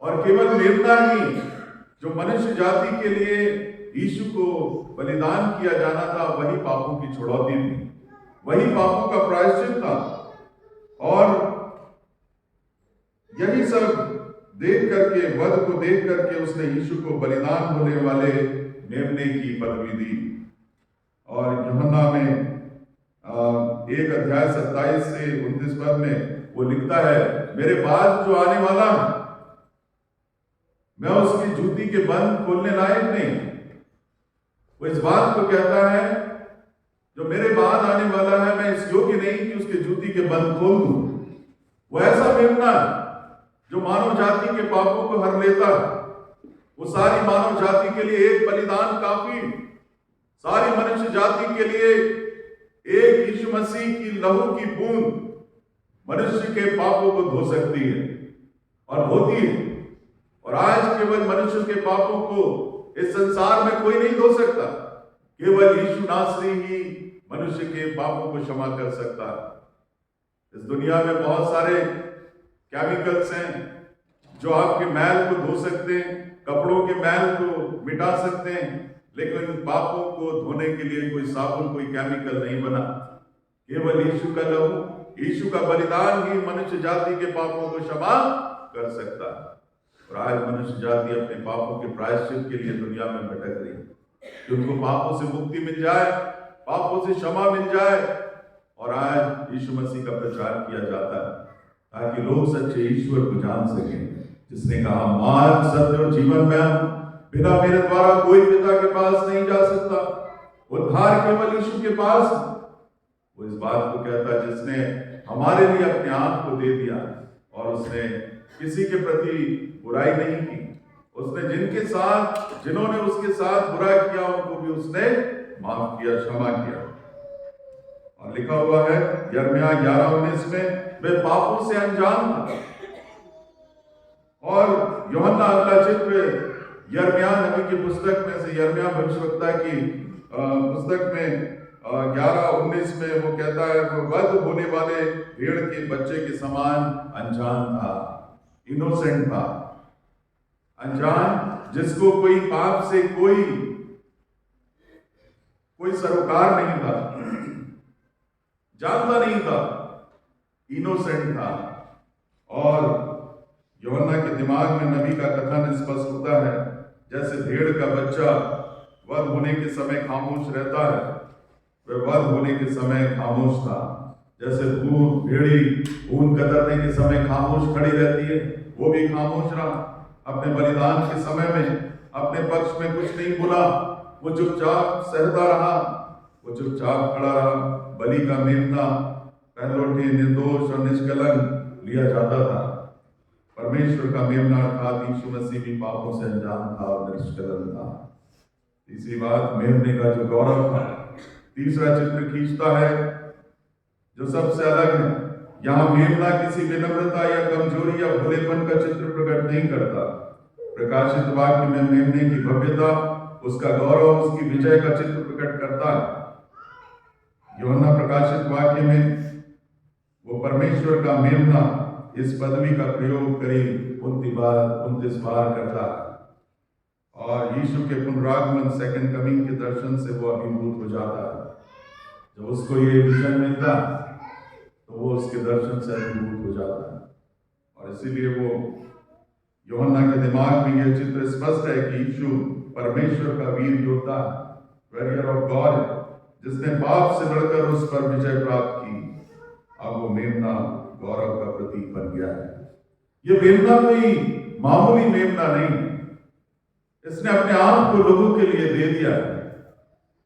और केवल मेमना ही जो मनुष्य जाति के लिए यीशु को बलिदान किया जाना था वही पापों की छुड़ौती थी, वही पापों का प्रायश्चित था। और यही सब देख करके, वध को देख करके उसने यीशु को बलिदान होने वाले मेमने की पदवी दी। और यूहन्ना में 1 अध्याय 27 से 29 पद में वो लिखता है, मेरे बाद जो आने वाला है मैं उसकी जूती के बंद खोलने लायक नहीं। वो इस बात को कहता है जो मेरे बाद आने वाला है मैं इस योग्य नहीं कि उसके जूती के बंद खोल दूं। वो ऐसा मेमना है जो मानव जाति के पापों को हर लेता है। वो सारी मानव जाति के लिए एक बलिदान काफी, सारी मनुष्य जाति के लिए एक यीशु मसीह की लहू की बूंद मनुष्य के पापों को धो सकती है और धोती है। और आज केवल मनुष्य के पापों को इस संसार में कोई नहीं धो सकता, केवल यीशु नासरी ही मनुष्य के पापों को क्षमा कर सकता है। इस दुनिया में बहुत सारे केमिकल्स हैं जो आपके मैल को धो सकते हैं, कपड़ों के मैल को मिटा सकते हैं, लेकिन इन पापों को धोने के लिए कोई साबुन, कोई केमिकल नहीं बना। केवल यीशु का लहू, यीशु का बलिदान ही मनुष्य जाति के पापों को क्षमा कर सकता है। और आज मनुष्य जाति अपने पापों के प्रायश्चित के लिए दुनिया में भटक रही है कि उनको पापों से मुक्ति मिल जाए, पापों से क्षमा मिल जाए। और आज यीशु मसीह का प्रचार किया जाता है ताकि लोग सच्चे ईश्वर को जान सकें, जिसने कहा मार्ग, सत्य और जीवन में हूं, बिना मेरे द्वारा कोई पिता के पास नहीं जा सकता। उद्धार केवल यीशु के पास है। वो इस बात को कहता है जिसने हमारे लिए अपने आप को दे दिया और उसने किसी के प्रति बुराई नहीं की। उसने जिन्होंने उसके साथ बुरा किया उनको भी उसने माफ किया, क्षमा किया। और लिखा हुआ है यिर्मयाह 11:19 में, वे पापों से अनजान था। और यूहन्ना अगला चित्र यिर्मयाह नबी की पुस्तक में से, यिर्मयाह भविष्यवक्ता की पुस्तक में 11:19 में वो कहता है, वो वध होने वाले भेड़ के बच्चे के समान अनजान था, इनोसेंट था, अनजान, जिसको कोई पाप से कोई सरोकार नहीं था, जानता नहीं था, इनोसेंट था। और यूहन्ना के दिमाग में नबी का कथन स्पष्ट होता है, जैसे भेड़ का बच्चा वध होने के समय खामोश रहता है, वह वध होने के समय खामोश था। जैसे भेड़ी ऊन कतरने के समय खामोश खड़ी रहती है, वो भी खामोश रहा। अपने बलिदान के समय में अपने पक्ष में कुछ नहीं बोला, वो चुपचाप सहता रहा, वो चुपचाप खड़ा रहा। बलि का मेमना पहलौठे, निर्दोष और निष्कलंक लिया जाता था। परमेश्वर का मेमना अर्थात यीशु मसीह भी पापों से अनजान था और निष्कलंक था। तीसरी बात, मेमने का जो गौरव था। तीसरा चित्र खींचता है जो सबसे अलग है। यहाँ मेमना किसी विनम्रता या कमजोरी या भोलेपन का चित्र प्रकट नहीं करता। प्रकाशित वाक्य में मेमने की भव्यता, उसका गौरव, उसकी विजय का चित्र प्रकट करता है। यूहन्ना प्रकाशित वाक्य में वो परमेश्वर का मेमना इस पदवी का प्रयोग करीब 29 बार करता है। और यीशु के पुनरागमन, सेकंड कमिंग के दर्शन से वो अभिभूत हो जाता है। जब उसको ये विजन मिलता तो वो उसके दर्शन से अभिभूत हो जाता है। और इसीलिए वो यूहन्ना के दिमाग में यह चित्र स्पष्ट है कि यीशु परमेश्वर का वीर योद्धा, वॉरियर ऑफ गॉड, जिसने पाप से बढ़कर उस पर विजय प्राप्त की। अब वो मेमना गौरव का प्रतीक बन गया है। ये मेमना कोई मामूली मेमना नहीं है, इसने अपने आप को लोगों के लिए दे दिया है।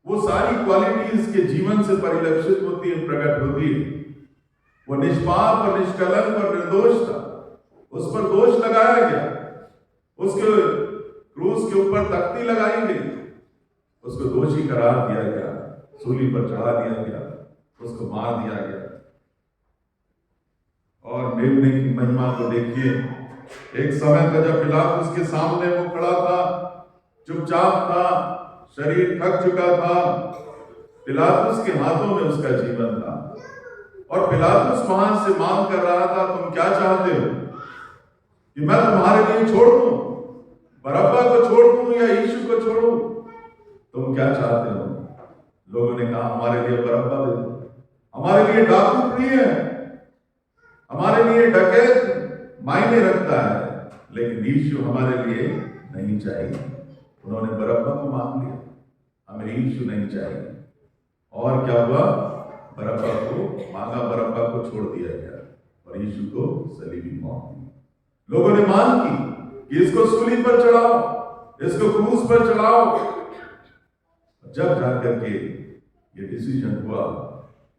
वो सारी क्वालिटी इसके जीवन से परिलक्षित होती है, प्रकट होती है। वो निष्पाप और निष्कलंक और निर्दोष था, उस पर दोष लगाया गया, उसके क्रूस के ऊपर तख्ती लगाई गई, उसको दोषी करार दिया गया, सूली पर चढ़ा दिया गया, उसको मार दिया गया। और मेमने की महिमा को देखिए। एक समय था जब पिलातुस के सामने वो खड़ा था, चुपचाप था, शरीर थक चुका था। पिलातुस के हाथों में उसका जीवन था और पिलातुस वहां से मांग कर रहा था, तुम क्या चाहते हो कि मैं तुम्हारे लिए छोड़ दूं, बरअब्बा को छोड़ दूं या यीशु को छोड़ूं? तुम क्या चाहते हो? लोगों ने कहा, हमारे लिए बरअब्बा दे दो, हमारे लिए डाकू प्रिय है, हमारे लिए डकैत मायने रखता है, लेकिन यीशु हमारे लिए नहीं चाहिए। उन्होंने बरअब्बा को मांग लिया, हमें यीशु नहीं चाहिए। और क्या हुआ? बरअब्बा को मांगा, बरअब्बा को छोड़ दिया गया और यीशु को सलीबी मौत दी। लोगों ने मांग की कि इसको सूली पर चढ़ाओ, इसको क्रूस पर चढ़ाओ। जब जाकर के ये डिसीजन हुआ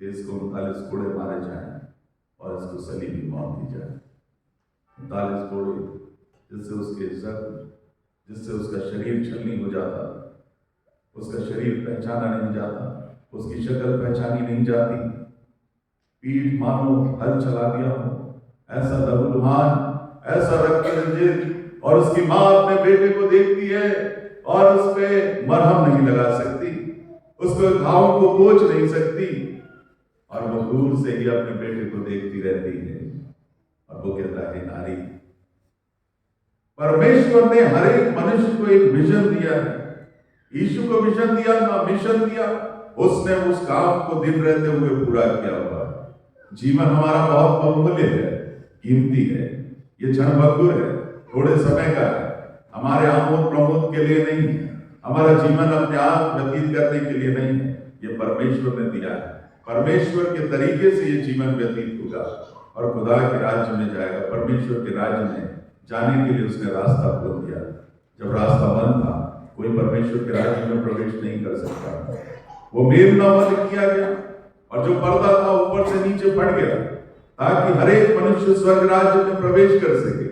कि इसको 39 कोड़े मारे जाएं और इसको सलीबी मौत दी जाए। 39 कोड़े, जिससे उसका शरीर छलनी हो जाता, उसका शरीर पहचाना नहीं जाता, उसकी शक्ल पहचानी नहीं जाती, पीठ मानो हल चला दिया हो, ऐसा लहूलुहान, ऐसा रक्त रंजित। और उसकी माँ अपने बेटे को देखती है और उस पे मरहम नहीं लगा सकती, उसको घाव को पोंछ नहीं सकती, और वो दूर से ही अपने बेटे को देखती रहती है और वो कहता है, नारी। परमेश्वर ने हर एक मनुष्य को एक विजन दिया है। यीशु को विजन दिया था, मिशन दिया। उसने उस काम को दिन रहते हुए पूरा किया हुआ है। जीवन हमारा बहुत बहुमूल्य है, कीमती है, ये क्षणभंगुर है, थोड़े समय का है, हमारे आमोद प्रमोद के लिए नहीं है, हमारा जीवन अपने आप व्यतीत करने के लिए नहीं है, ये परमेश्वर ने दिया है। परमेश्वर के तरीके से ये जीवन व्यतीत होगा और खुदा के राज्य में जाएगा। परमेश्वर के राज्य में जाने के लिए उसने रास्ता खोल दिया। जब रास्ता बंद था, कोई परमेश्वर के राज्य में प्रवेश नहीं कर सकता। वो मेमना वध किया गया और जो पर्दा था ऊपर से नीचे फट गया, ताकि हर एक मनुष्य स्वर्ग राज्य में प्रवेश कर सके।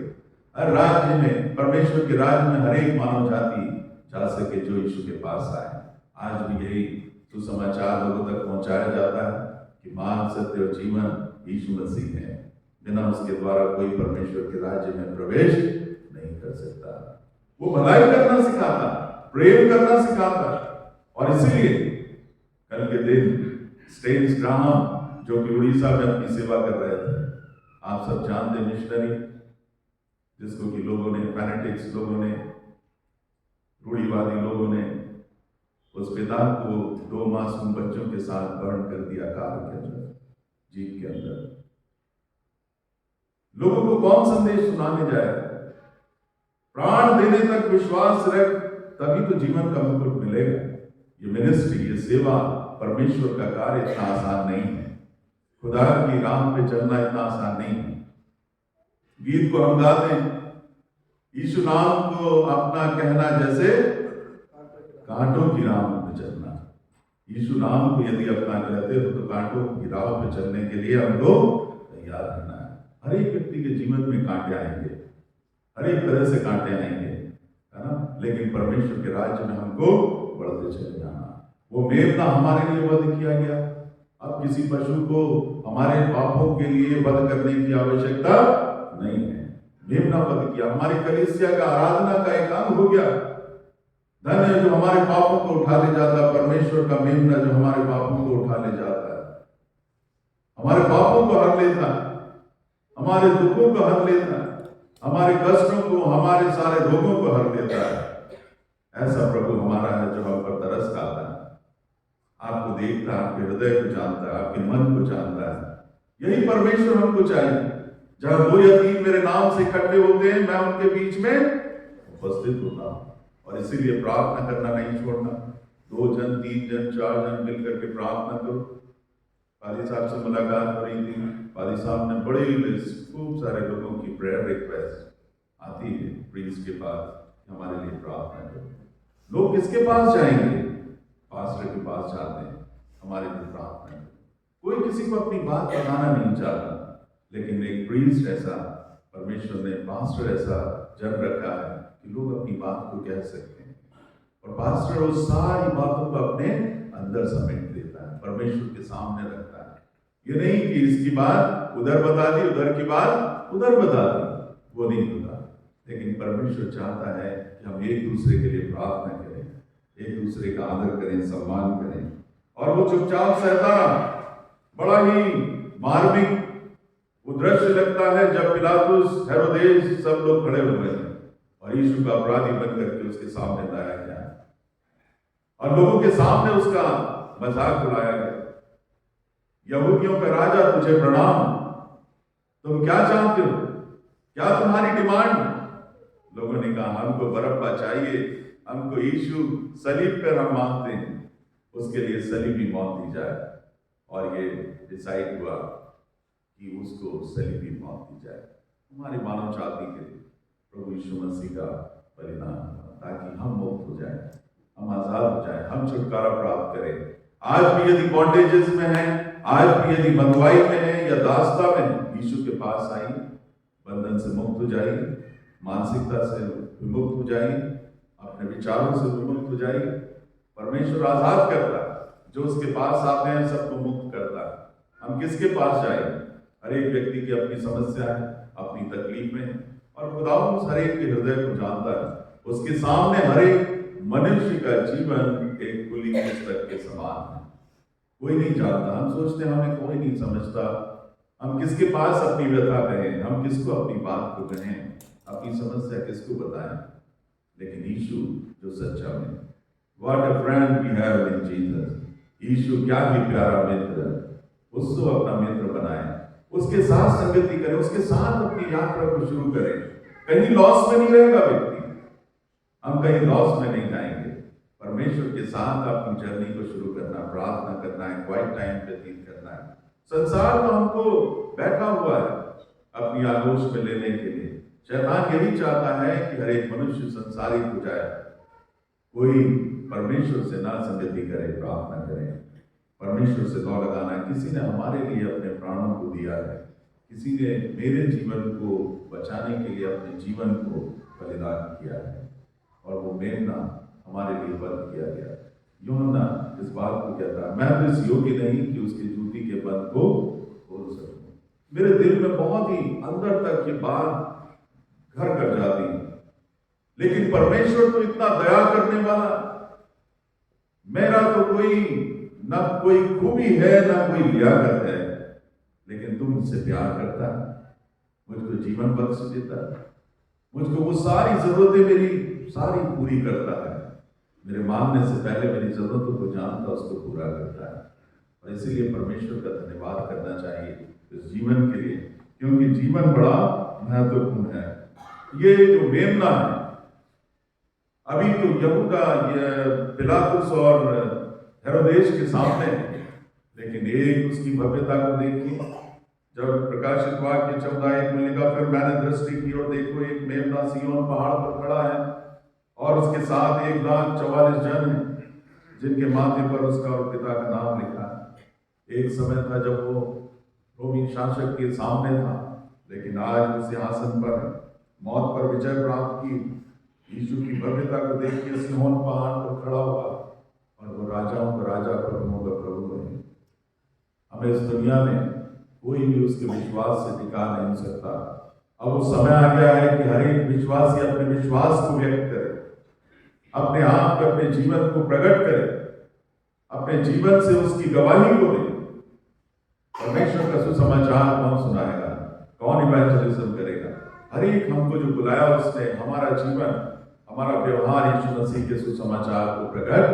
हर राज्य में, परमेश्वर के राज्य में, हर एक मानव जाति जा सके जो यीशु के पास आए। आज भी यही सुसमाचार लोगों तक पहुंचाया जाता है कि मार्ग, सत्य और जीवन यीशु मसीह है। बिना उसके द्वारा कोई परमेश्वर के राज्य में प्रवेश नहीं कर सकता। वो भलाई करना सिखाता, प्रेम करना सिखाता, और इसीलिए कल के दिन स्टेन्स ग्राहम जो कि उड़ीसा में अपनी सेवा कर रहे थे, आप सब जानते मिशनरी, जिसको कि लोगों ने, फैनेटिक्स लोगों ने, रूढ़िवादी लोगों ने उस पिता को 2 मासूम बच्चों के साथ बर्न कर दिया कार के अंदर, जीप के अंदर। लोगों को कौन संदेश सुनाने जाए? प्राण देने तक विश्वास रख, तभी तो जीवन का मुकुट मिलेगा। ये मिनिस्ट्री, ये सेवा, परमेश्वर का कार्य इतना आसान नहीं है। खुदा की राह पे चलना इतना आसान नहीं है। गीत को हम गाते हैं, यीशु नाम को अपना कहना जैसे कांटों की राह पे चलना। यीशु नाम को यदि अपना कहते हो तो कांटों की राह पे चलने के लिए हमको तैयार रहना है। हर एक व्यक्ति के जीवन में कांटे आएंगे, हर एक तरह से कांटे आएंगे, है ना, लेकिन परमेश्वर के राज्य में हमको बढ़ते चले जाना। वो मेमना हमारे लिए वध किया गया। अब किसी पशु को हमारे पापों के लिए वध करने की आवश्यकता नहीं है। मेमना वध किया, हमारी कलीसिया का आराधना का एक अंग हो गया। धन्य जो हमारे पापों को उठा ले जाता है, परमेश्वर का मेमना जो हमारे पापों को उठा ले जाता है, हमारे पापों को हर लेता है, हमारे दुखों को हर लेता है, हमारे कष्टों को, हमारे सारे रोगों को हर लेता है। ऐसा प्रभु हमारा है जो हम पर तरस खाता है, आपको देखता है, आपके हृदय को जानता है, आपके मन को जानता है। यही परमेश्वर हमको चाहिए। जहां 2 या 3 मेरे नाम से इकट्ठे होते हैं, मैं उनके बीच में उपस्थित होता हूं। और इसीलिए प्रार्थना करना नहीं छोड़ना। 2 जन, 3 जन, 4 जन मिलकर के प्रार्थना करो। पादी साहब से मुलाकात हो रही थी, पादी साहब ने बड़ी लिस्ट, खूब सारे लोगों की प्रेयर रिक्वेस्ट आती है प्रीस्ट के पास, हमारे लिए प्रार्थना करो। लोग किसके पास जाएंगे? पास्टर के पास जाते हैं, हमारे लिए प्रार्थना करो। कोई किसी को अपनी बात बताना नहीं चाहता, लेकिन एक प्रीस्ट ऐसा, परमेश्वर ने पास्टर ऐसा जन रखा है कि लोग अपनी बात को कह सकते हैं। और पास्टर उस सारी बातों को अपने अंदर समेट लेता है, परमेश्वर के सामने रखता है। ये नहीं कि इसकी बात उधर बता दी, उधर की बात उधर बता दी, वो नहीं होता। लेकिन परमेश्वर चाहता है कि हम एक दूसरे के लिए प्रार्थना करें, एक दूसरे का आदर करें, सम्मान करें। और वो चुपचाप सहता रहा। बड़ा ही मार्मिक वो दृश्य लगता है जब पिलातुस, हेरोदेस सब लोग खड़े हुए हैं और यीशु का अपराधी बन करके उसके सामने लाया गया और लोगों के सामने उसका मजाक उड़ाया गया। यहूदियों का राजा, तुझे प्रणाम, तुम क्या चाहते हो, क्या तुम्हारी डिमांड? लोगों ने कहा, हमको बरअब्बा चाहिए, हमको यीशु सलीब पर हम मांगते हैं, उसके लिए सलीबी मौत दी जाए। और ये डिसाइड हुआ कि उसको सलीबी मौत दी जाए हमारी मानव जाति के लिए, प्रभु यीशु मसीह का परिणाम, ताकि हम मुक्त हो जाएं, हम आजाद हो जाएं, हम छुटकारा प्राप्त करें। आज भी यदि बॉन्डेजेस में है, आज भी यदि बंधुआई में है या दासता में, यीशु के पास आइए, बंधन से मुक्त हो जाइए, मानसिकता से विमुक्त हो जाइए, अपने विचारों से विमुक्त हो जाइए। परमेश्वर आजाद करता है, जो उसके पास आते हैं सबको मुक्त करता है। हम किसके पास जाएं? हर एक व्यक्ति की अपनी समस्या है, अपनी तकलीफ में, और खुदावंद हर एक के हृदय को जानता है। उसके सामने हर एक मनुष्य का जीवन एक खुली पुस्तक के समान है। कोई नहीं जानता, हम सोचते हैं हमें कोई नहीं समझता, हम किसके पास अपनी व्यथा कहें, हम किसको अपनी बात को कहें, अपनी समस्या किसको बताएं? लेकिन यीशु जो सच्चा है, what a friend we have in Jesus. यीशु क्या ही प्यारा मित्र, उसको अपना मित्र बनाए, उसके साथ संगति करें, उसके साथ अपनी यात्रा को शुरू करें। कहीं लॉस में नहीं रहेगा व्यक्ति, हम कहीं लॉस में नहीं जाएंगे। परमेश्वर के साथ अपनी जर्नी को शुरू करना, प्रार्थना करना है, क्वाइट टाइम व्यतीत करना है। संसार तो हमको बैठा हुआ है अपनी आगोश में लेने के लिए। शैतान यही चाहता है कि हर एक मनुष्य संसारिक हो जाए, कोई परमेश्वर से ना संगति करे, प्रार्थना करे, परमेश्वर से दौड़ लगाना है। किसी ने हमारे लिए अपने प्राणों को दिया है, किसी ने मेरे जीवन को बचाने के लिए अपने जीवन को बलिदान किया है, और वो मेमना हमारे लिए बंद किया गया। यूहन्ना इस बात को कहता है, मैं तो इस योग्य नहीं कि उसके जूती के बंद को खोल सकूं। मेरे दिल में बहुत ही अंदर तक ये बात घर कर जाती है, लेकिन परमेश्वर तो इतना दया करने वाला, मेरा तो ना कोई खूबी है ना कोई लियाकत है, लेकिन तुम मुझसे प्यार करता है, मुझको जीवन बख्श देता है, मुझको वो सारी जरूरतें मेरी सारी पूरी करता है, मेरे मांगने से पहले मेरी जरूरतों को जानता, उसको पूरा करता है। और इसीलिए परमेश्वर का धन्यवाद करना चाहिए इस जीवन के लिए, क्योंकि जीवन बड़ा महत्वपूर्ण है। ये जो मेमना है, अभी तो यहूदा पिलातुस और हेरोदेस के सामने है, लेकिन एक उसकी भव्यता को देखिए। जब प्रकाशित वाक्य 14:1 में लिखा, फिर मैंने दृष्टि की और देखो एक मेमना सिय्योन पहाड़ पर खड़ा है, और उसके साथ 1,44,000 जन हैं, जिनके माथे पर उसका और पिता का नाम लिखा है। एक समय था जब वो रोमी शासक के सामने था, लेकिन आज वो सिंहासन पर मौत पर विजय प्राप्त की, यीशु की भव्यता को देख के सिय्योन पहाड़ पर खड़ा हुआ, और वो राजाओं का राजा, प्रभुओं का प्रभु है। हमें इस दुनिया में कोई भी उसके विश्वास से टिका नहीं सकता। अब वो समय आ गया है कि हर एक विश्वासी अपने विश्वास को व्यक्त करे, अपने आप को, अपने जीवन को प्रकट करे, अपने जीवन से उसकी गवाही को दे। परमेश्वर का सुसमाचार कौन सुनाएगा, कौन इवेंजलिज्म करेगा? हर एक हमको जो बुलाया उसने, हमारा जीवन, हमारा व्यवहार यीशु मसीह के सुसमाचार को प्रकट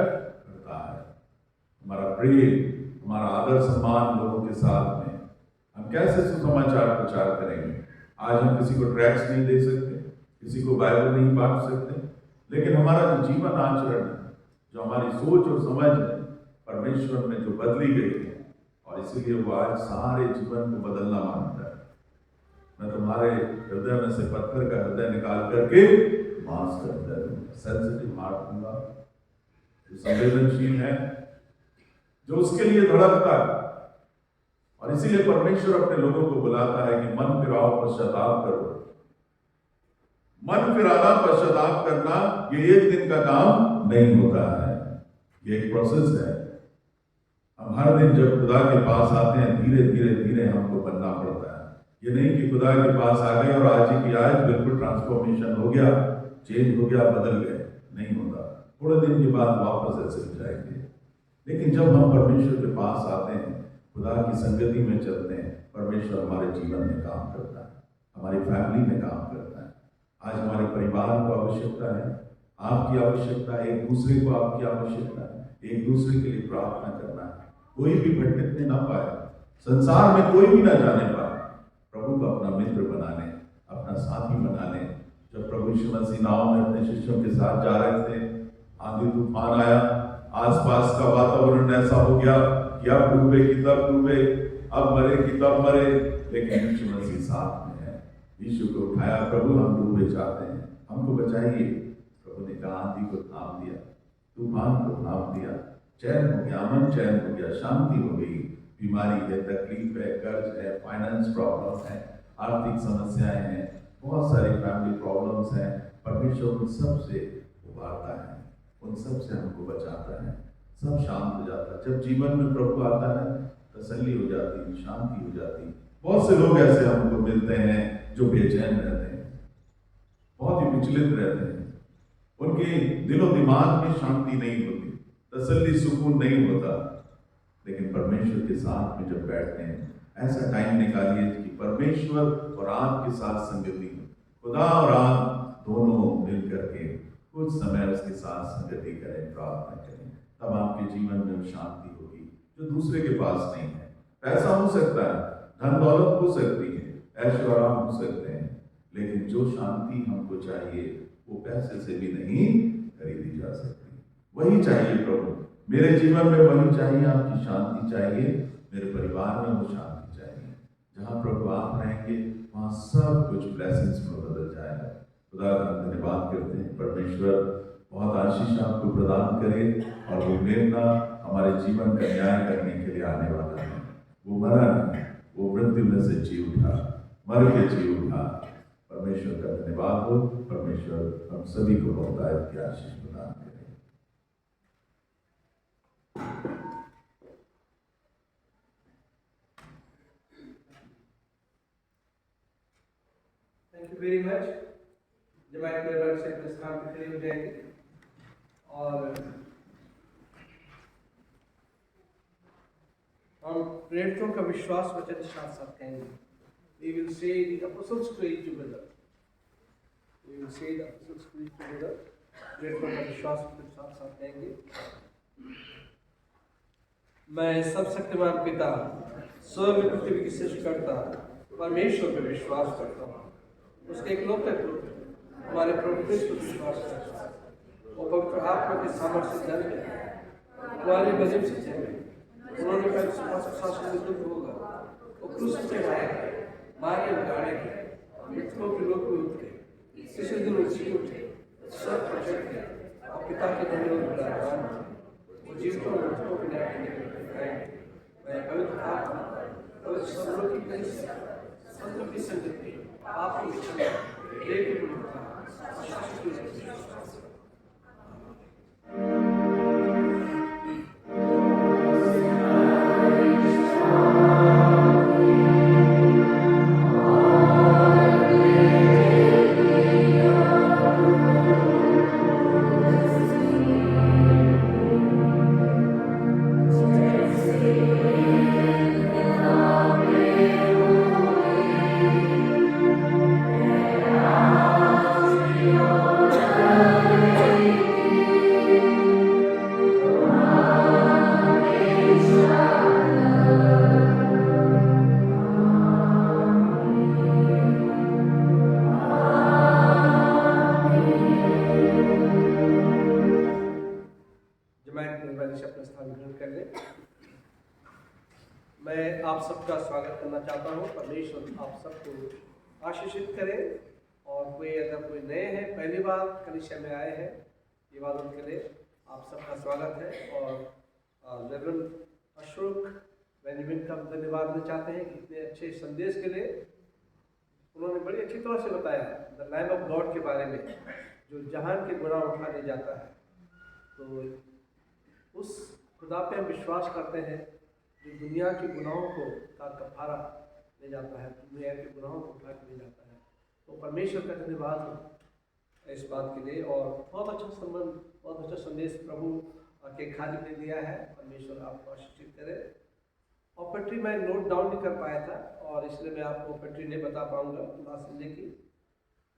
करता है। हमारा प्रेम, हमारा आदर सम्मान लोगों के साथ में, हम कैसे सुसमाचार प्रचार करेंगे? आज हम किसी को ट्रैक्स नहीं दे सकते, किसी को बाइबल नहीं बांट सकते, लेकिन हमारा जो जीवन आचरण है, जो हमारी सोच और समझ है, परमेश्वर में जो बदली गई है, और इसीलिए वो आज सारे जीवन को बदलना मांगता है। मैं तुम्हारे हृदय में से पत्थर का हृदय निकाल करके मांस का हृदय दूंगा, सेंसिटिव हार्ट दूंगा, जो संवेदनशील है, जो उसके लिए धड़कता है। और इसीलिए परमेश्वर अपने लोगों को बुलाता है कि मन फिराओ, पश्चाताप करो। मन फिराना, पश्चाताप करना, ये एक दिन का काम नहीं होता है, ये एक प्रोसेस है। हम हर दिन जब खुदा के पास आते हैं, धीरे धीरे धीरे हमको बनना पड़ता है। ये नहीं कि खुदा के पास आ गए और आज ही की आज बिल्कुल ट्रांसफॉर्मेशन हो गया, चेंज हो गया, बदल गए, नहीं होता। थोड़े दिन के बाद वापस ऐसे हो जाएंगे। लेकिन जब हम परमेश्वर के पास आते हैं, खुदा की संगति में चलते हैं, परमेश्वर हमारे जीवन में काम करता है, हमारी फैमिली में काम करता है। आज हमारे परिवार को आवश्यकता है, आपकी आवश्यकता है, एक दूसरे को आपकी आवश्यकता है, एक दूसरे के लिए प्रार्थना करना है। कोई भी भटकने ना पाए, संसार में कोई भी ना जाने पाए, प्रभु को अपना मित्र बना ले, अपना साथी बना ले। जब प्रभु यीशु मसीह नाव में अपने शिष्यों के साथ जा रहे थे, आंधी तूफान आया, आसपास का वातावरण ऐसा हो गया कि अब डूबे कि तब डूबे, अब मरे कि तब मरे, लेकिन यीशु मसीह साथ में है। यीशु को उठाया, प्रभु हम डूबे जाते हैं, हमको बचाइए। प्रभु ने कहा, आंधी को थाम दिया, तूफान को थाम दिया, चैन हो गया, अमन चैन हो गया, शांति हो गई। बीमारी है, तकलीफ है, कर्ज है, फाइनेंस प्रॉब्लम है, आर्थिक समस्याएं हैं, बहुत सारी फैमिली प्रॉब्लम्स हैं, परमेश्वर उन सब से उबारता है, उन सब से हमको बचाता है, सब शांत हो जाता है। जब जीवन में प्रभु आता है, तसल्ली हो जाती है, शांति हो जाती है। बहुत से लोग ऐसे हमको मिलते हैं जो बेचैन रहते हैं, बहुत ही विचलित रहते हैं, उनके दिलो दिमाग में शांति नहीं होती, तसल्ली सुकून नहीं होता। लेकिन परमेश्वर के साथ में जब बैठते हैं, ऐसा टाइम निकालिए कि परमेश्वर और आपके साथ संगति, खुदा और आप दोनों मिल करके कुछ समय उसके साथ संगति करें, प्रार्थना करें, तब आपके जीवन में शांति होगी जो दूसरे के पास नहीं है। पैसा हो सकता है, धन दौलत हो सकती है, ऐशो आराम हो सकते हैं, लेकिन जो शांति हमको चाहिए वो पैसे से भी नहीं खरीदी जा सकती। वही चाहिए प्रभु, मेरे जीवन में वही चाहिए, आपकी शांति चाहिए, मेरे परिवार में वो शांति चाहिए। जहाँ प्रभु आप रहेंगे वहाँ सब कुछ ब्लेसिंग्स में बदल जाएगा। खुदा का धन्यवाद करते हैं। परमेश्वर बहुत आशीष आपको प्रदान करे और वो प्रेरणा हमारे जीवन का न्याय करने के लिए आने वाला है। वो मरा नहीं, वो मृत्यु में से जी उठा, मर के जी उठा। परमेश्वर का धन्यवाद हो। परमेश्वर हम सभी को बहुतायत की आशीष प्रदान करे। Thank you very much. जमात के वर्ग से अपने स्थान पर खड़े हो जाएंगे और हम प्रेरितों का विश्वास वचन साथ साथ कहेंगे। We will say the Apostles' Creed together. We will say the Apostles' Creed together. प्रेरितों का विश्वास वचन साथ साथ कहेंगे। मैं सब शक्तिमान पिता, स्वर्ग पृथ्वी की सृष्टिकर्ता परमेश्वर पर विश्वास करता हूँ। उसके इकलौते पुत्र हमारे प्रभु यीशु पर विश्वास करता हूँ। वो पवित्र आत्मा के सामर्थ्य से जन्म लिया, हमारे वजन से जन्मे, उन्होंने पहले शासन में दुख होगा, वो क्रूस पे चढ़ाए, मारे उतारे गए, मृतकों के लोक में उतरे, तीसरे दिन उसी उठे, सब पर चढ़ गए और पिता के धन्य और विराजमान थे। वो जीवितों और मृतकों के न्याय करने के लिए आएंगे। मैं पवित्र आत्मा, पवित्र सबलों की कलीसिया, संतों की संगति, आपको क्षमा, देह की पवित्रता और शाश्वत की विश्वास करता हूं। मैं आप सबका स्वागत करना चाहता हूँ। परमेश्वर आप सबको आशीषित करे। और कोई नए हैं, पहली बार कलीसिया में आए हैं, ये बात उनके लिए आप सबका स्वागत है। और रेवरेंड अशोक बेंजामिन का धन्यवाद देना चाहते हैं कि इतने अच्छे संदेश के लिए। उन्होंने बड़ी अच्छी तरह से बताया द लैम्ब ऑफ गॉड के बारे में, जो जहान के गुनाह उठा ले जाता है। तो उस खुदा पे हम विश्वास करते हैं जो दुनिया के गुनाहों को का कफारा ले जाता है, दुनिया के गुनाहों को उठा के ले जाता है। तो परमेश्वर का धन्यवाद हो इस बात के लिए। और बहुत अच्छा संबंध, बहुत अच्छा संदेश प्रभु के खादिम ने दिया है। परमेश्वर आपको आशीषित करे। ऑफेट्री मैं नोट डाउन नहीं कर पाया था और इसलिए मैं आपको ऑफेट्री नहीं बता पाऊंगा लास्ट संडे की।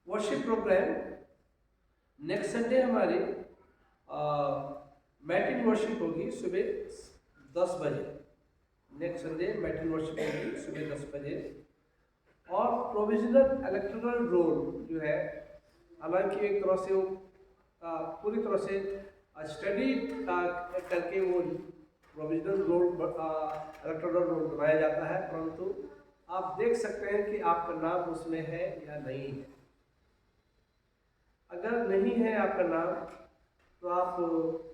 वर्शिप प्रोग्राम नेक्स्ट संडे हमारी मैटिन वर्शिप होगी सुबह 10 बजे। नेक्स्ट संडे मैटिन वर्शिप होगी सुबह 10 बजे। और प्रोविजनल इलेक्टोरल रोल जो है, हालांकि एक तरह से वो पूरी तरह से स्टडी करके वो प्रोविजनल रोल इलेक्टोरल रोल बनाया जाता है, परंतु आप देख सकते हैं कि आपका नाम उसमें है या नहीं है। अगर नहीं है आपका नाम तो आप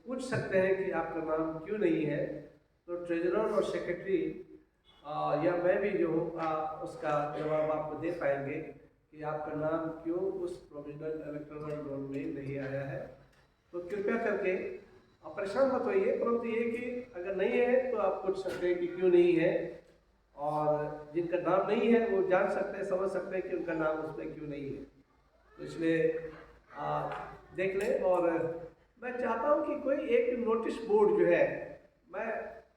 पूछ सकते हैं कि आपका नाम क्यों नहीं है। तो ट्रेजरर और सेक्रेटरी या मैं भी जो हूँ उसका जवाब आपको दे पाएंगे कि आपका नाम क्यों उस प्रोविजनल इलेक्टोरल रोल में नहीं आया है। तो कृपया करके आप परेशान मत होइए, परंतु ये कि अगर नहीं है तो आप पूछ सकते हैं कि क्यों नहीं है। और जिनका नाम नहीं है वो जान सकते हैं, समझ सकते हैं कि उनका नाम उसमें क्यों नहीं है। तो इसलिए देख लें। और मैं चाहता हूँ कि कोई एक नोटिस बोर्ड जो है, मैं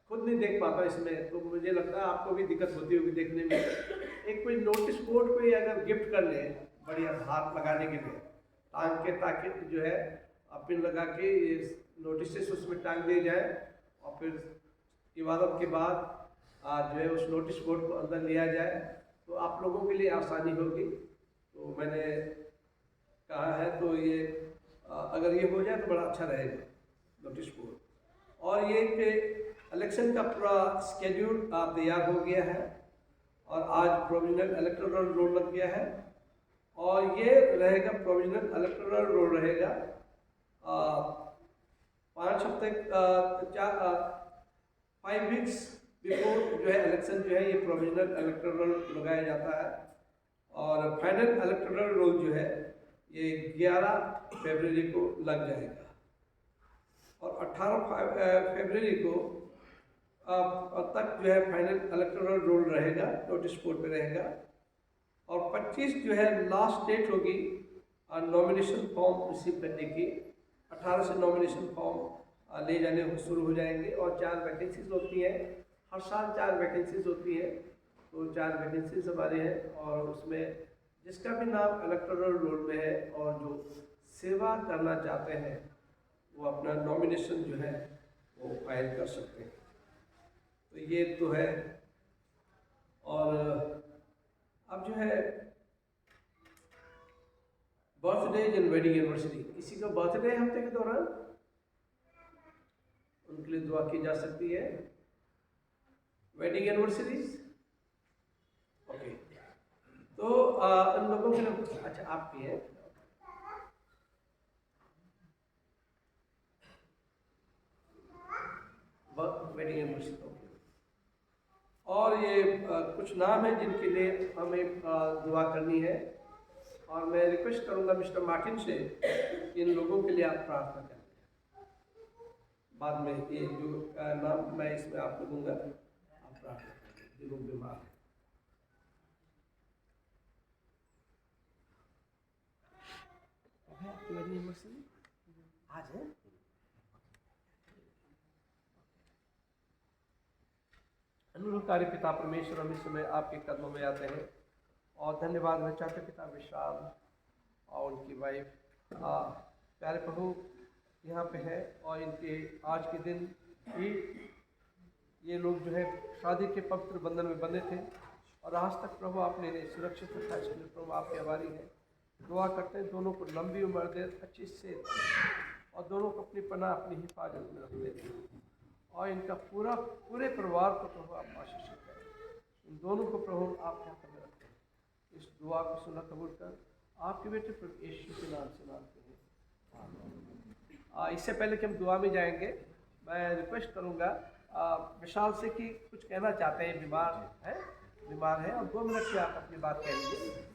खुद नहीं देख पाता इसमें, तो मुझे लगता है आपको भी दिक्कत होती होगी देखने में। एक कोई नोटिस बोर्ड कोई अगर गिफ्ट कर ले बढ़िया हाथ लगाने के लिए टांग के, ताकि जो है पिन लगा के नोटिस उसमें टांग दिए जाए और फिर इबादत के बाद जो है उस नोटिस बोर्ड को अंदर लिया जाए तो आप लोगों के लिए आसानी होगी। तो मैंने कहा है तो ये अगर ये हो जाए तो बड़ा अच्छा रहेगा नोटिस बोर्ड। और ये कि इलेक्शन का पूरा स्केड्यूल तैयार हो गया है और आज प्रोविजनल इलेक्टोरल रोल लग गया है और ये रहेगा प्रोविजनल इलेक्टोरल रोल रहेगा 5 हफ्ते 5 वीक्स बिफोर जो है इलेक्शन जो है ये प्रोविजनल इलेक्टोरल लगाया जाता है और फाइनल इलेक्टोरल रोल जो है ये 11 फरवरी को लग जाएगा और 18 फरवरी को तक जो है फाइनल इलेक्टोरल रोल रहेगा, नोटिस बोर्ड पे रहेगा और 25 जो है लास्ट डेट होगी नॉमिनेशन फॉर्म रिसीव करने की। 18 से नॉमिनेशन फॉर्म ले जाने शुरू हो जाएंगे और 4 वैकेंसीज होती हैं, हर साल 4 वैकेंसीज होती है तो 4 वैकेंसीज हमारे हैं और उसमें जिसका भी नाम इलेक्टोरल रोल में है और जो सेवा करना चाहते हैं वो अपना नॉमिनेशन जो है वो फाइल कर सकते हैं। तो ये तो है और अब जो है बर्थडे एंड वेडिंग एनिवर्सरी, किसी का बर्थडे हफ्ते के दौरान उनके लिए दुआ की जा सकती है। वेडिंग एनिवर्सरीज ओके तो उन लोगों के लिए अच्छा आपकी है वेडिंग एनिवर्सरी ओके। और ये कुछ नाम है जिनके लिए हमें दुआ करनी है और मैं रिक्वेस्ट करूंगा मिस्टर मार्टिन से इन लोगों के लिए आप प्रार्थना करें। बाद में ये जो नाम मैं इसमें आपको दूंगा आप प्रार्थना करें जो लोग बीमार हैं। आपकी वेडिंग एनिवर्सरी आज है। अनुरूपकारी पिता परमेश्वर, हम इस समय आपके कदमों में आते हैं और धन्यवाद मैं चाहते पिता विशाल और उनकी वाइफ प्यारे प्रभु यहाँ पे है और इनके आज के दिन ही ये लोग जो है शादी के पवित्र बंधन में बंधे थे और आज तक प्रभु आपने इन्हें सुरक्षित रखा, इसके लिए प्रभु आपके आभारी हैं। दुआ करते हैं दोनों को लंबी उम्र दे, अच्छी से और दोनों को अपनी पनाह अपनी हिफाजत में रखते हैं और इनका पूरे परिवार को प्रभु आप आशीषित करें। इन दोनों को प्रभु आपके हाथ में रखते हैं। इस दुआ को सुना कबूल कर आपके बेटे प्रभु यीशु के नाम से मांगते हैं। इससे पहले कि हम दुआ में जाएंगे मैं रिक्वेस्ट करूंगा विशाल से कि कुछ कहना चाहते हैं, बीमार है और 2 मिनट से आप अपनी बात कह लीजिए।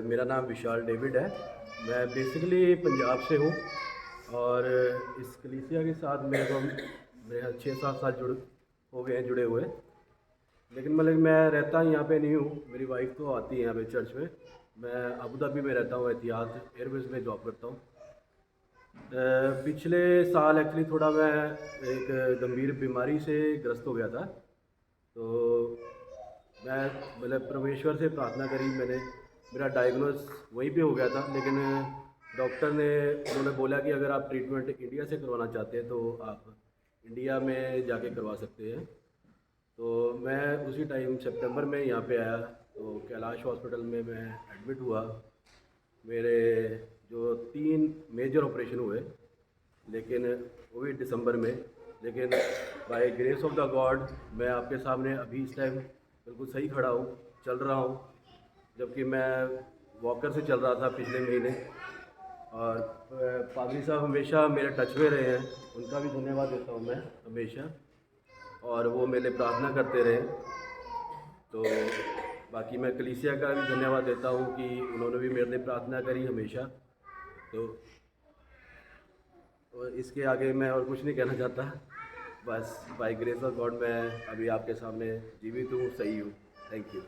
मेरा नाम विशाल डेविड है। मैं बेसिकली पंजाब से हूँ और इस कलीसिया के साथ मेरे 6-7 साल जुड़े हुए। लेकिन मतलब मैं रहता यहाँ पे नहीं हूँ, मेरी वाइफ तो आती है यहाँ पे चर्च में। मैं अबू धाबी में रहता हूँ, एतिहाद एयरवेज में जॉब करता हूँ। पिछले साल एक्चुअली थोड़ा मैं एक गंभीर बीमारी से ग्रस्त हो गया था, तो मैं मतलब परमेश्वर से प्रार्थना करी। मेरा डायग्नोस वहीं पे हो गया था, लेकिन डॉक्टर ने उन्होंने बोला कि अगर आप ट्रीटमेंट इंडिया से करवाना चाहते हैं तो आप इंडिया में जाके करवा सकते हैं। तो मैं उसी टाइम सितंबर में यहाँ पे आया तो कैलाश हॉस्पिटल में मैं एडमिट हुआ। मेरे जो 3 मेजर ऑपरेशन हुए, लेकिन वो भी दिसंबर में। लेकिन by grace of the God मैं आपके सामने अभी इस टाइम बिल्कुल सही खड़ा हूँ, चल रहा हूँ, जबकि मैं वॉकर से चल रहा था पिछले महीने। और पादरी साहब हमेशा मेरे टच में रहे हैं, उनका भी धन्यवाद देता हूँ मैं हमेशा, और वो मेरे लिए प्रार्थना करते रहे। तो बाकी मैं कलीसिया का भी धन्यवाद देता हूँ कि उन्होंने भी मेरे लिए प्रार्थना करी हमेशा। तो इसके आगे मैं और कुछ नहीं कहना चाहता, बस बाय ग्रेस ऑफ गॉड मैं अभी आपके सामने जीवित हूँ, सही हूँ। Thank you.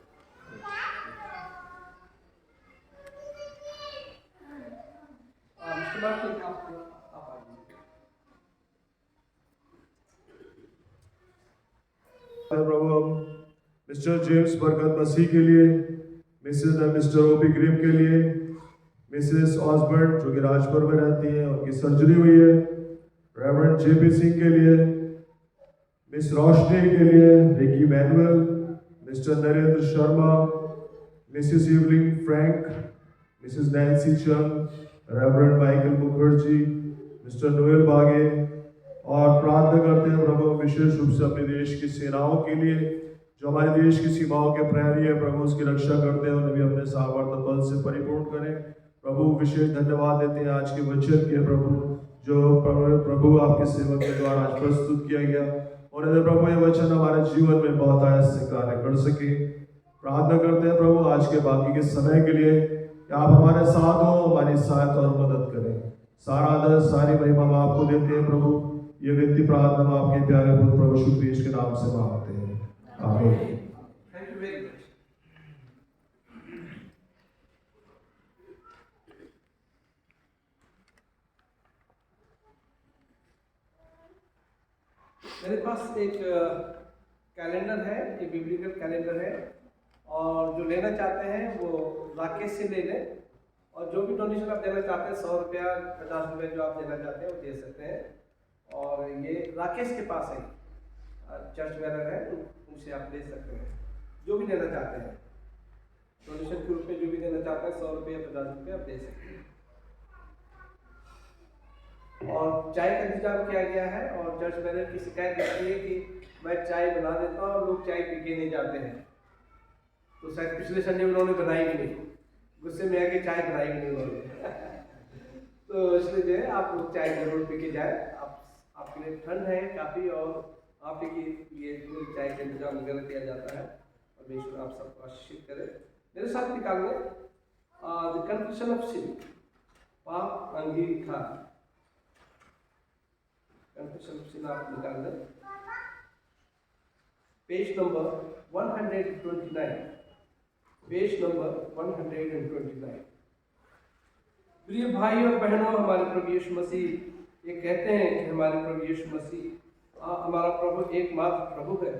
मिस्टर जेम्स बरकत मसीह के लिए, Mrs and Mr OP Grim के लिए, मिसेस ऑसबर्न जो कि राजपुर में रहती हैं, उनकी सर्जरी हुई है, रेवरेंड जेपी सिंह के लिए, मिस रोशनी के लिए, Ricky Manuel, Mr Narendra Sharma, Mrs Evelyn Frank, Mrs Nancy Chand, reverend Michael Mukherjee, Mr Noel Bage, और प्रार्थना करते हैं प्रभु विशेष रूप से अपने देश की सेनाओं के लिए जो हमारे देश की सीमाओं के प्रहरी है। प्रभु उसकी रक्षा करते हैं, उन्हें भी अपने सामर्थ्य बल से परिपूर्ण करें। प्रभु विशेष धन्यवाद देते हैं आज के वचन के प्रभु जो प्रभु आपके सेवक के द्वारा आज प्रस्तुत किया गया, और यदि प्रभु ये वचन हमारे जीवन में बहुत आयत से कार्य कर सके। प्रार्थना करते हैं प्रभु आज के बाकी के समय के लिए कि आप हमारे साथ हो, हमारी सहायता और मदद करें। सारा आदर सारी महिमा हम आपको देते हैं प्रभु। ये विनती प्रार्थना हम आपके प्यारे पुत्र प्रभु यीशु मसीह के नाम से मांगते हैं, आमीन। Thank you very much. मेरे पास एक कैलेंडर है, एक बिब्लिकल कैलेंडर है, और जो लेना चाहते हैं वो राकेश से ले लें, और जो भी डोनेशन आप देना चाहते हैं 100 रुपया 50 रुपये जो आप देना चाहते हैं वो दे सकते हैं। और ये राकेश के पास है, चर्च बैनर है, उनसे आप ले सकते हैं जो भी देना चाहते हैं। डोनेशन के रूप में जो भी देना चाहते हैं 100 रुपये 50 रुपये आप दे सकते हैं। और चाय का इंतजाम किया गया है, और चर्च बैनर की शिकायत रहती है कि मैं चाय बना देता हूँ और लोग चाय पी के नहीं जाते हैं, तो शायद पिछले संडे उन्होंने बनाई भी नहीं, गुस्से में आके चाय बनाई भी नहीं उन्होंने तो इसलिए जो है आप लोग चाय जरूर पी के जाए। आपके लिए ठंड है काफ़ी, और आप ही के लिए पूरी चाय का इंतजाम वगैरह किया जाता है। परमेश्वर आप सबको आशीषित करे। मेरे साथ निकाल लें द कन्फेशन ऑफ सिन, पाप अंगीकार। कन्फेशन ऑफ सिन आप निकाल लें, पेज नंबर 129, पेज नंबर 129। प्रिय भाई और बहनों, हमारे प्रभु यीशु मसीह ये कहते हैं कि हमारे प्रभु यीशु मसीह हमारा प्रभु एकमात्र प्रभु है।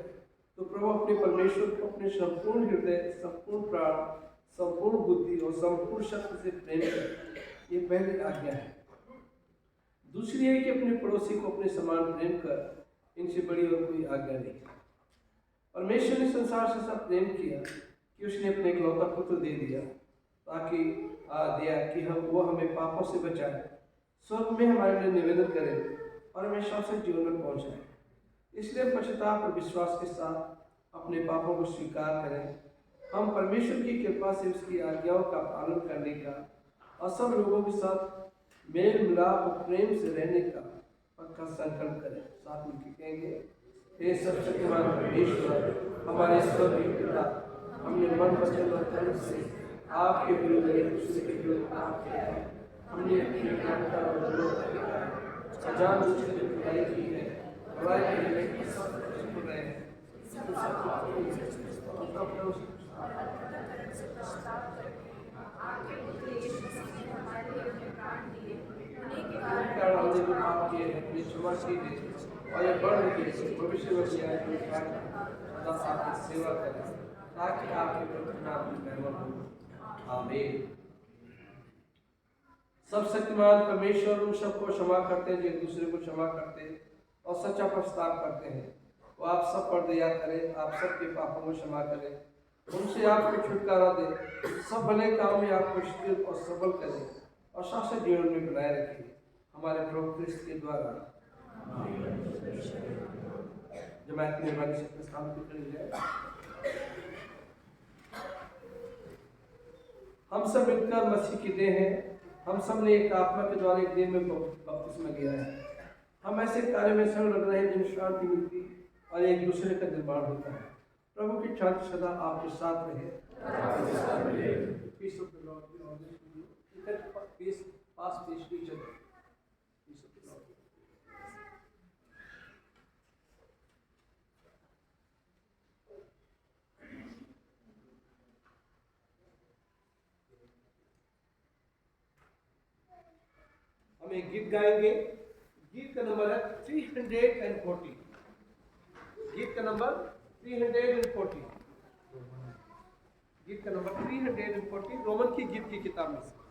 तो प्रभु अपने परमेश्वर को अपने संपूर्ण हृदय, संपूर्ण प्राण, संपूर्ण बुद्धि और संपूर्ण शक्ति से प्रेम करें, ये पहली आज्ञा है। दूसरी है कि अपने पड़ोसी को अपने समान प्रेम कर, इनसे बड़ी और कोई आज्ञा नहीं। परमेश्वर ने संसार से सब प्रेम किया कि उसने अपने इकलौता पुत्र दे दिया, ताकि कि वो हमें पापों से बचाए, स्वर्ग में हमारे लिए निवेदन करें और हमें शाश्वत जीवन में पहुंचाए। इसलिए पश्चाताप और विश्वास के साथ अपने पापों को स्वीकार करें। हम परमेश्वर की कृपा से उसकी आज्ञाओं का पालन करने का और सब लोगों के साथ मेल मिलाप और प्रेम से रहने का पक्का संकल्प करें। साथ मिलकर कहेंगे, हे सर्वशक्तिमान परमेश्वर, हमारे स्वर्गीय पिता, हमने मन वचन और कर्म से आपके विरुद्ध एक दूसरे के विरुद्ध पाप किया है। हमने अपनी अज्ञानता और विरोध जानबूझकर जो बुराई की है, बुराई करने की सब छुप रहे हैं। हमने जो पाप किए हैं अपनी क्षमा कीजिए, और यह बढ़ के भविष्य में सदा आपकी सेवा करें, ताकि आपके प्रभु नाम की महिमा हो। आमीन। सब शक्तिमान परमेश्वर उन सबको क्षमा करते हैं जो एक दूसरे को क्षमा करते हैं और सच्चा पश्चाताप करते हैं। वो आप सब पर दया करें, आप सबके पापों को क्षमा करें, उनसे आपको छुटकारा दे, सब भले काम में आपको स्थिर और सबल करें और शाश्वत जीवन में बनाए रखें, हमारे प्रभु क्रिस्त के द्वारा। जमात की मेहरबानी से स्थान पर करी जाए। हम सब मिलकर मसीह की देह हैं। हम सब ने एक आत्मा के द्वारा एक दिन में बपतिस्मा लिया है। हम ऐसे कार्य में संग लग रहे हैं जिन शांति मिलती और एक दूसरे का निर्माण होता है। प्रभु की शांति सदा आपके साथ रहे। Peace of the Lord be always with you. You can pass peace to each other. Peace of the Lord. हम एक गीत गाएंगे। गीत का नंबर है 340। गीत का नंबर 340। गीत का नंबर 340 रोमन की गीत की किताब में से।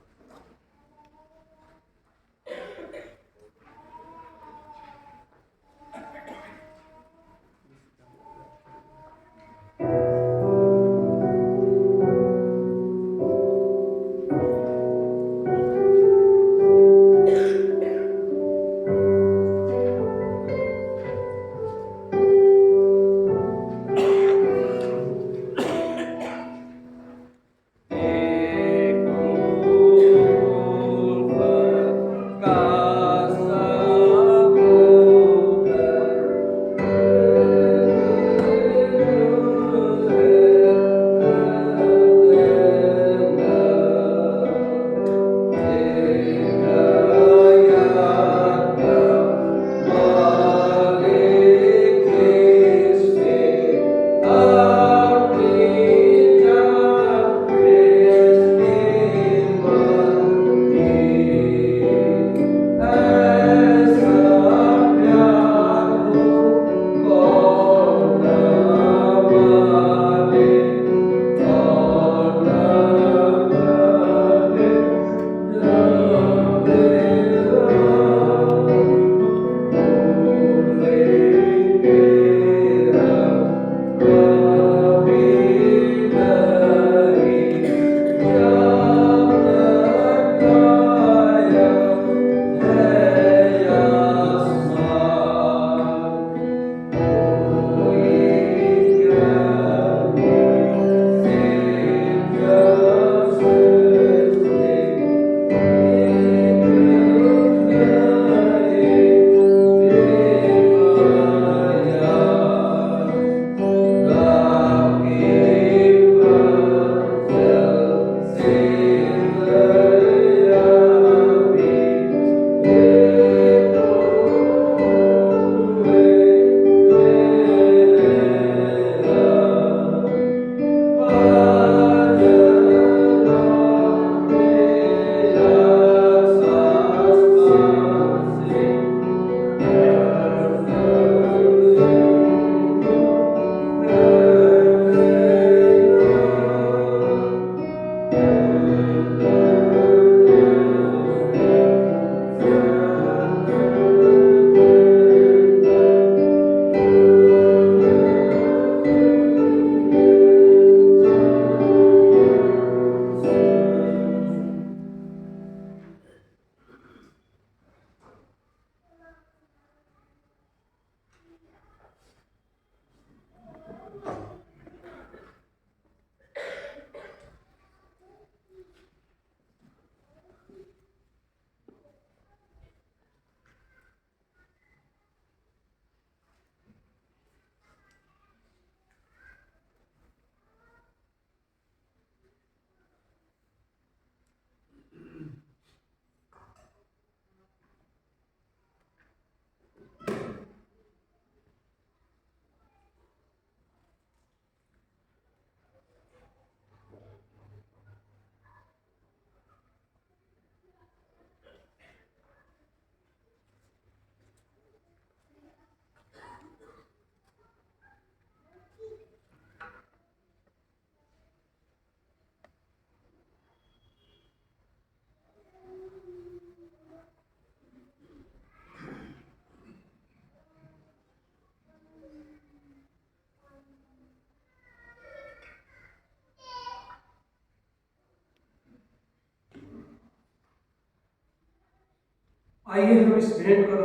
आइए हम इस भेंट को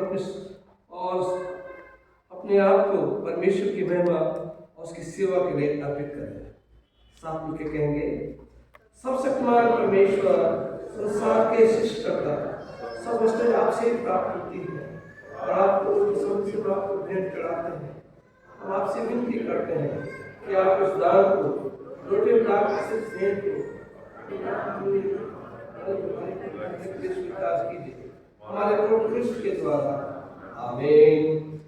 और अपने आप को परमेश्वर की महिमा और उसकी सेवा के लिए अर्पित करें। साथ मिलकर कहेंगे, सर्वशक्तिमान परमेश्वर, संसार के सृष्टिकर्ता, सब वस्तुएं आपसे ही प्राप्त होती है और आपको से आपको भेंट चढ़ाते हैं। हम आपसे विनती करते हैं कि आप उस दान को रोटी प्राप्त से भेंट को स्वीकार कीजिए हमारे प्रभु कृष्ण के द्वारा। आमीन।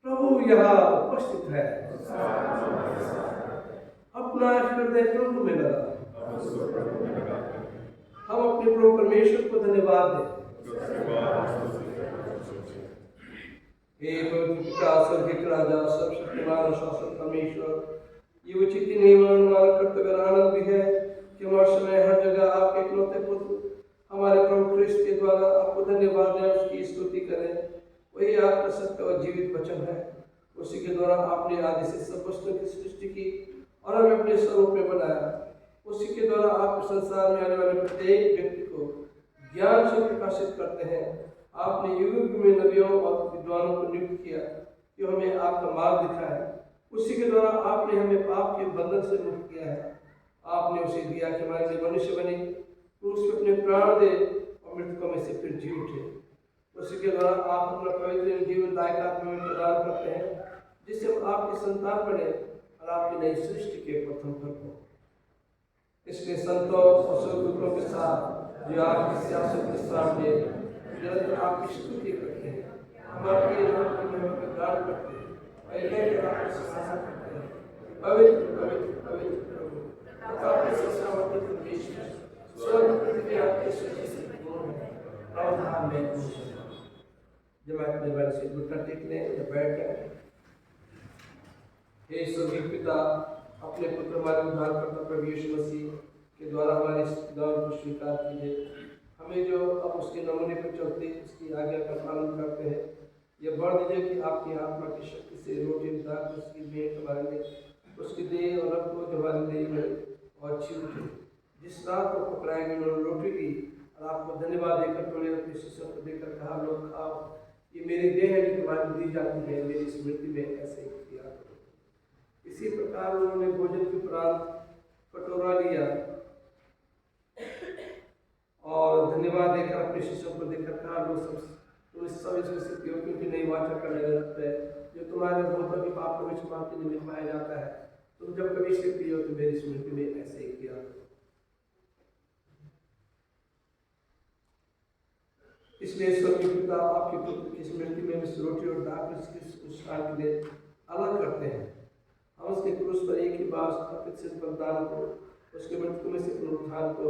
प्रभु यहाँ उपस्थित है। अपना हृदय प्रभु में लगा। हम अपने प्रभु परमेश्वर को धन्यवाद दें। हे पवित्र पिता, स्वर्गीय राजा, सर्वशक्तिमान और शाश्वत परमेश्वर, ये उचित ही नहीं हमारा कर्तव्य और आनंद भी है कि हमारे समय हर जगह आपके इकलौते पुत्र हमारे प्रभु ख्रिस्त के द्वारा आपको धन्यवाद दें, उसकी स्तुति करें। वही आपका सत्य और जीवित वचन है। उसी के द्वारा आपने आदि से सब वस्तुओं की सृष्टि की और हमें अपने स्वरूप में बनाया। उसी के द्वारा आप संसार में आने वाले प्रत्येक व्यक्ति को ज्ञान से प्रकाशित करते हैं। आपने युग युग में नबियों और विद्वानों को नियुक्त किया कि हमें आपका मार्ग दिखाए। उसी के द्वारा आपने हमें पाप के बंधन से मुक्त किया है। आपने उसे दिया कि हमारे लिए मनुष्य बने, क्रूस पे अपने प्राण दे और मृतकों में से फिर जी उठे। उसी के द्वारा आप अपना पवित्र जीवन दायक आत्मा में प्रदान करते हैं, जिससे हम आपके संतान बने और आपकी नई सृष्टि के प्रथम फल हो। इसलिए संतों और सुरपुत्रों के साथ जो आपके सियासत के सामने निरंतर आपकी स्तुति करते हैं, हम आपके नाम की महिमा का गान करते हैं और एक आपकी सराहना करते हैं। पवित्र पवित्र पवित्र प्रभु, आपके ससावती परमेश्वर, स्वर्ग पृथ्वी आपके सृष्टि से पूर्ण है। अवधान में जब अपने बारे से घुटना टेक लें या बैठ जाए। हे स्वर्गीय पिता, अपने पुत्र हमारे उद्धारकर्ता प्रभु यीशु मसीह के द्वारा हमारे इस दान को स्वीकार कीजिए। हमें जो अब उसके नमूने पर चलते उसकी आज्ञा का पालन करते हैं, यह बढ़ दीजिए कि आपकी आत्मा की शक्ति से रोटी दाख उसकी भेंट हमारे लिए, उसकी देह और रक्त को जो हमारे लिए मिले और अच्छी उठे। जिस रात को पकड़ाएंगे उन्होंने रोटी ली और आपको धन्यवाद देकर तोड़े, अपने शिष्यों को देकर कहा, लोग खाओ, ये मेरी देह है जो तुम्हारी दी जाती है, मेरी स्मृति में ऐसे ही किया करो। इसी प्रकार उन्होंने भोजन के उपरांत कटोरा लिया और धन्यवाद देकर अपने शिष्यों को देकर कहा, लोग तुम सब इसमें से पियो, क्योंकि नई वाचा का नया रक्त है जो तुम्हारे बहुतों के पापों में क्षमा के निमित्त पाया जाता है। तुम जब कभी इसे पियो तो मेरी स्मृति में ऐसे ही किया करो। इसलिए स्वर्गीय पिता आपके पुत्र की स्मृति में इस रोटी और दाख मुस्कान के लिए अलग करते हैं। हम उसके क्रूस पर एक ही बार स्थापित सिद्ध बलिदान को, उसके मृत्यु में से पुनरुत्थान को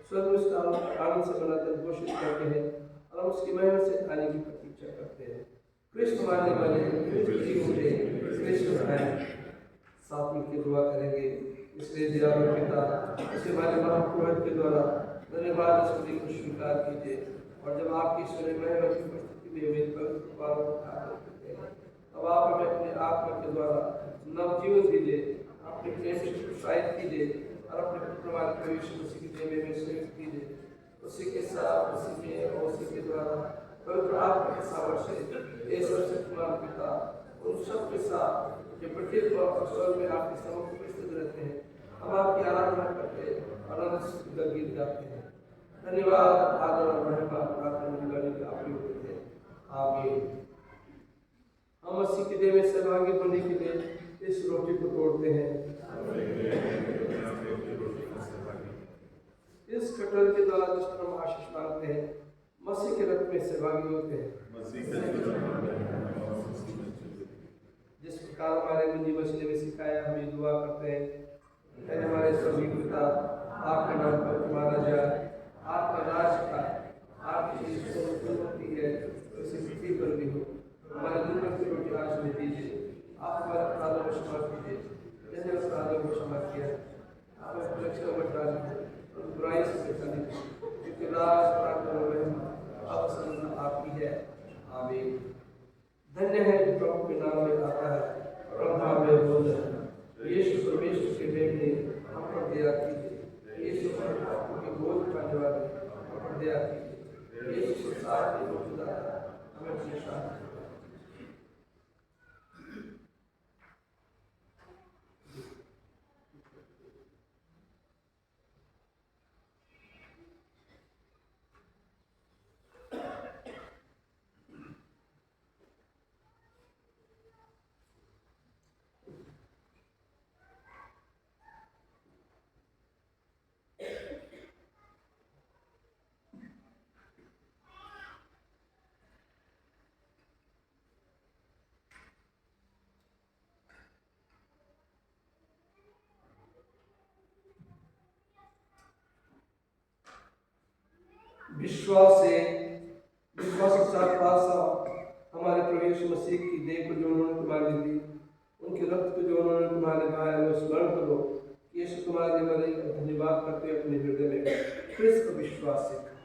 स्वर्ग में उसका आनंद से बनाकर घोषित करते हैं और हम उसकी महिमा से आने की प्रतीक्षा करते हैं। कृष्ण मानने वाले कृष्ण है। साथ मिलकर दुआ करेंगे। इसलिए दयालु पिता, इसे हमारे महापुरोहित के द्वारा धन्यवाद स्तुति को स्वीकार कीजिए और जब आपकी ईश्वरीय महिमा की उपस्थिति में मेरे पवित्र पालन करते हैं, तब आप हमें अपने आत्मा के द्वारा नवजीवन दीजिए, अपने प्रेम से प्रोत्साहित कीजिए और अपने पुत्र हमारे प्रभु यीशु मसीह की प्रेम में संयुक्त कीजिए। उसी के साथ, उसी में और उसी के द्वारा पवित्र आत्मा के सामर्थ्य से ये सर्वशक्तिमान पिता उन सब के साथ जो प्रत्येक और स्वर्ग में आपके सम्मुख उपस्थित रहते हैं, हम आपकी आराधना करते और अनंत स्तुति का गीत गाते हैं। धन्यवाद, आदर और महिमा प्रार्थना दिलाने के आप योग्य हैं। आमीन। हम मसीह की देह में सहभागी बनने के लिए इस रोटी को तोड़ते हैं। इस कटोरे के द्वारा जिस पर हम आशीष मांगते हैं, मसीह के रक्त में सहभागी होते हैं। जिस प्रकार हमारे मुंजी मसीह ने सिखाया, हम ये दुआ करते हैं, हमारे स्वर्गीय पिता, आपका नाम पवित्र माना जाए, आपका राज का, आपकी होती है उसी पृथ्वी पर भी हो। हमारे दिन की रोटी आज हमें दीजिए। आप हमारे अपराधों को क्षमा कीजिए जैसे अपराधों को क्षमा किया। आप परीक्षा में डालिए और बुराई से बचा लीजिए, क्योंकि राज प्रार्थना महिमा अब सदा आपकी है। आमीन। धन्य है जो प्रभु के नाम में आता है, प्रभु में बोल है। यीशु परमेश्वर के बेटे हम पर दया कीजिए। यीशु पापों के बोझ उठाने वाले हम पर दया कीजिए। यीशु संसार के मुक्तिदाता हमें अपनी शांति विश्वास के साथ पासा हमारे प्रभु यीशु मसीह की देह को जो उन्होंने तुम्हारे दी, उनके रक्त को जो उन्होंने तुम्हारे भाई में स्मरण सीखा।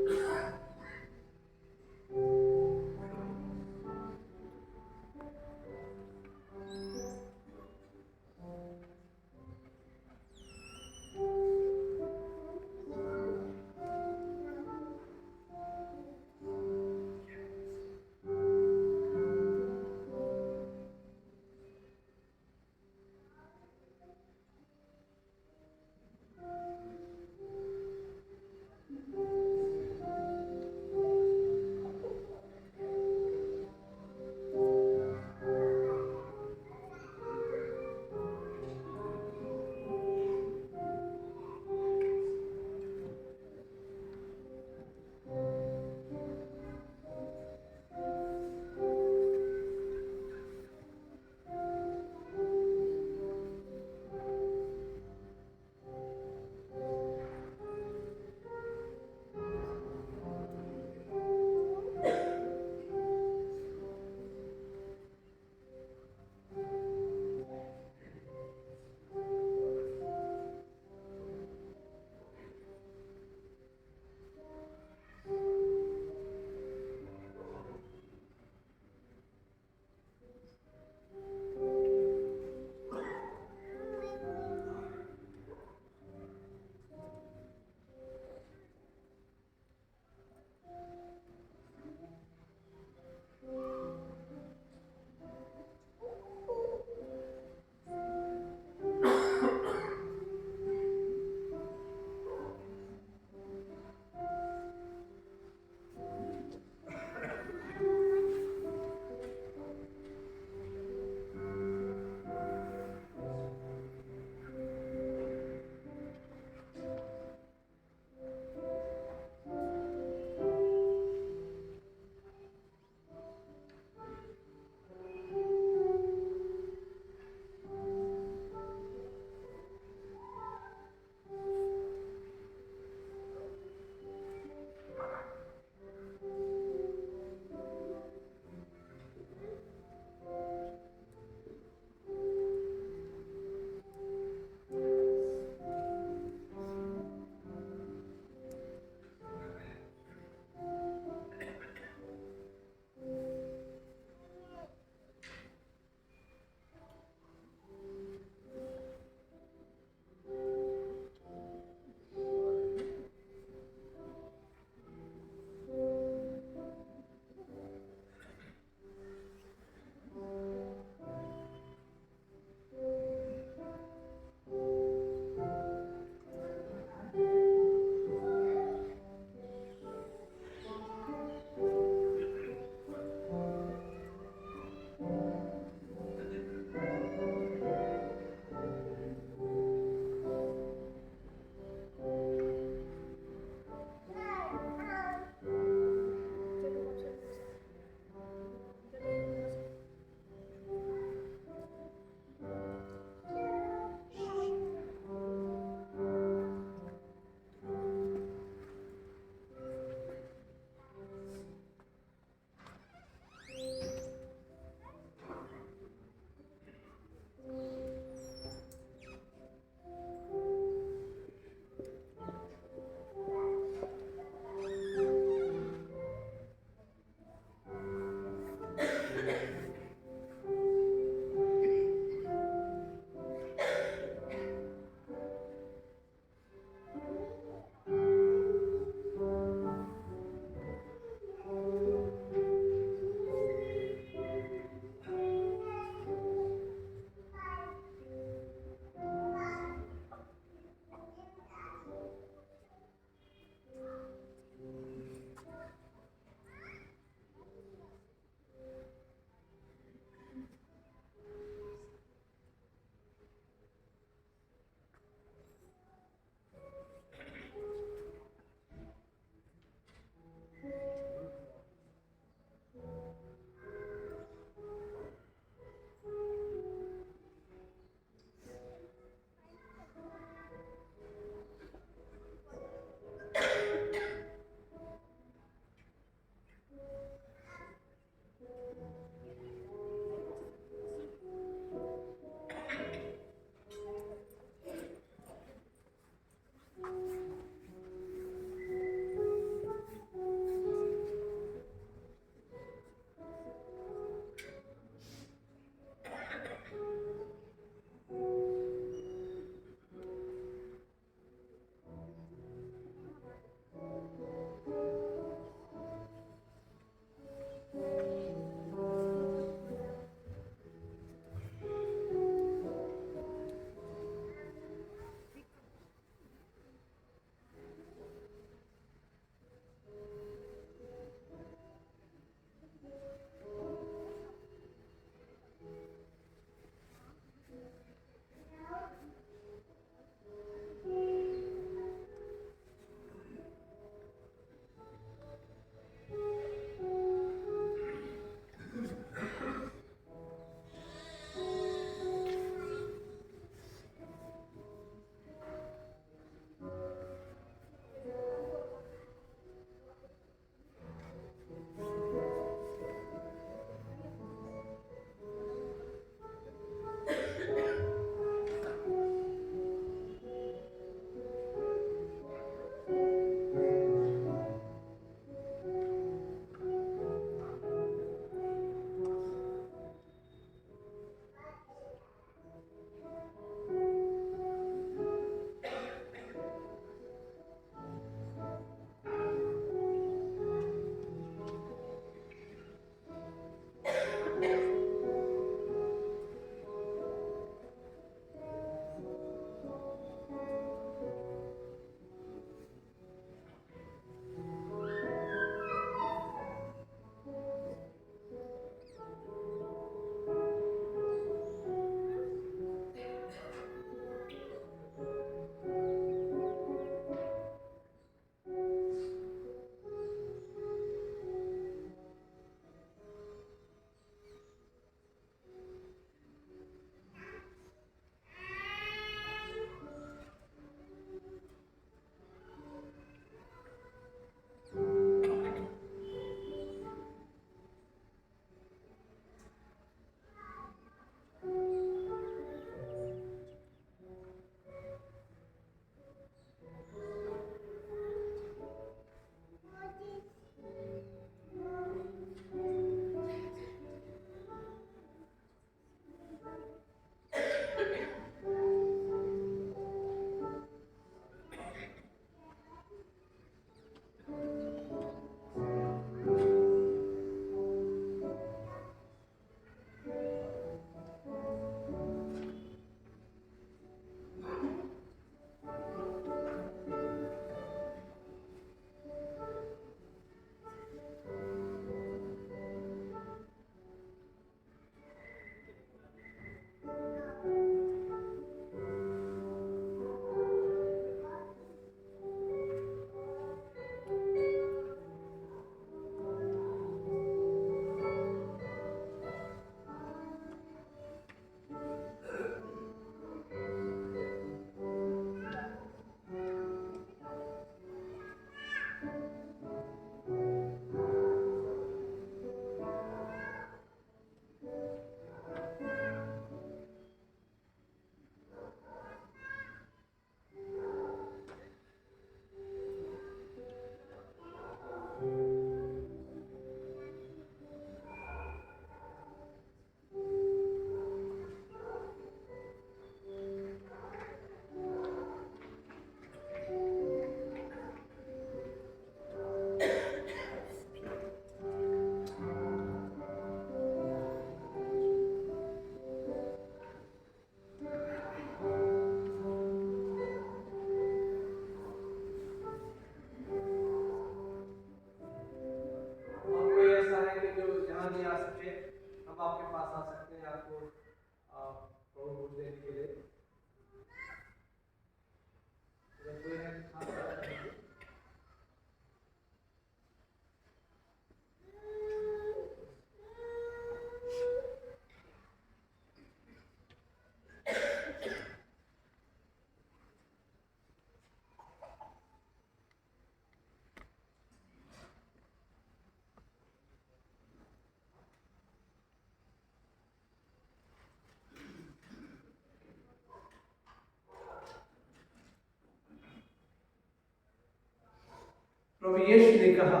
प्रभु यीशु ने कहा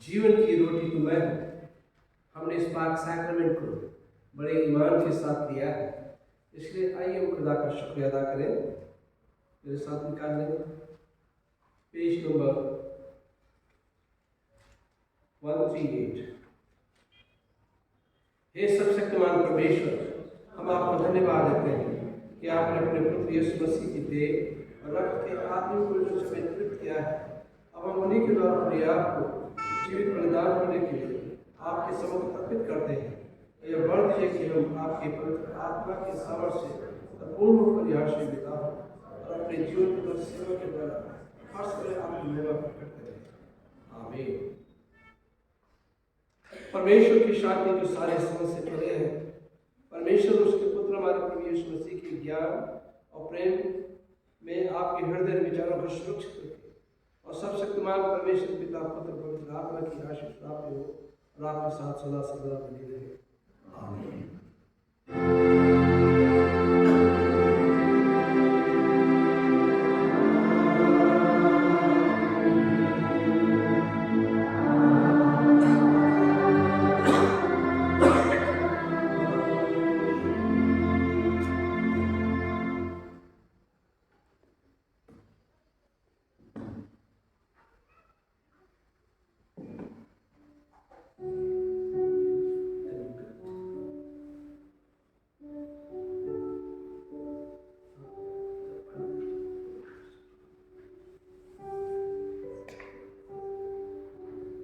जीवन की रोटी तो मैं हूं। हमने इस पाक सैक्रमेंट को बड़े ईमान के साथ लिया है, इसलिए आइए हम खुदा का शुक्रिया अदा करें। मेरे साथ निकाल लें पेज नंबर 138। हे सर्वशक्तिमान परमेश्वर, हम आपको धन्यवाद देते हैं कि आपने अपने पुत्र यीशु मसीह की देह और रक्त के आत्मा को जो हमें तृप्त किया है। अब हम उन्हीं के द्वारा अपने आप को जीवित बलिदान होने के लिए आपके समक्ष अर्पित करते हैं। यह बढ़ दीजिए कि हम आपके पवित्र आत्मा के सामर्थ्य से पूर्ण होकर यहाँ से बिता हो और अपने जीवन की सेवा के द्वारा हर समय आपकी महिमा प्रकट करें। आमीन। परमेश्वर की शांति जो सारे समझ से परे है, परमेश्वर और उसके पुत्र हमारे प्रभु यीशु मसीह के ज्ञान और प्रेम में आपके हृदय विचारों को सुरक्षित रखे और सब शक्तिमान परमेश्वर पिता पुत्र पवित्र आत्मा की आशीष प्राप्त हो और आपके साथ सदा सदा बनी रहे। आमीन।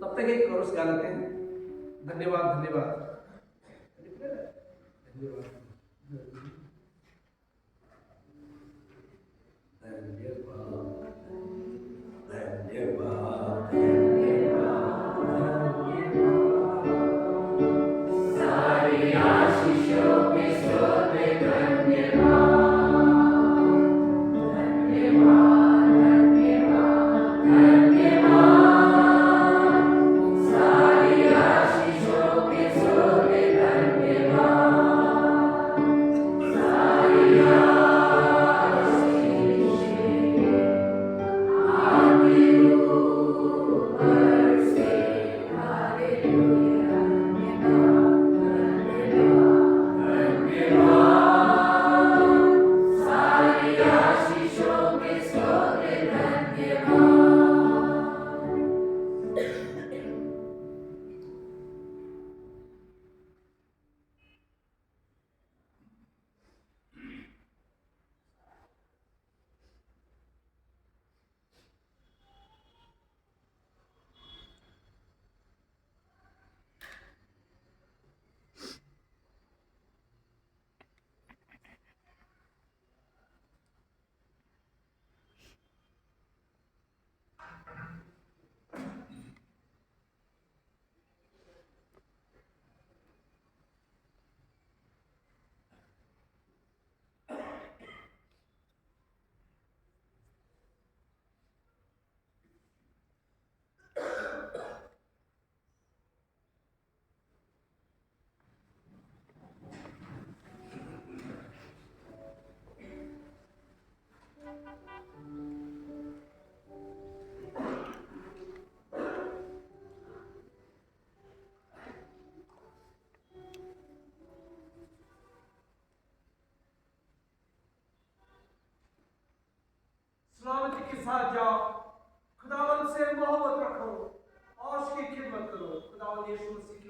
तब तक एक कोरस गा लेते हैं। धन्यवाद धन्यवाद धन्यवाद सलामती के साथ जाओ, खुदावंद से मोहब्बत रखो और उसकी खिदमत करो। खुदावंद यीशु मसीह की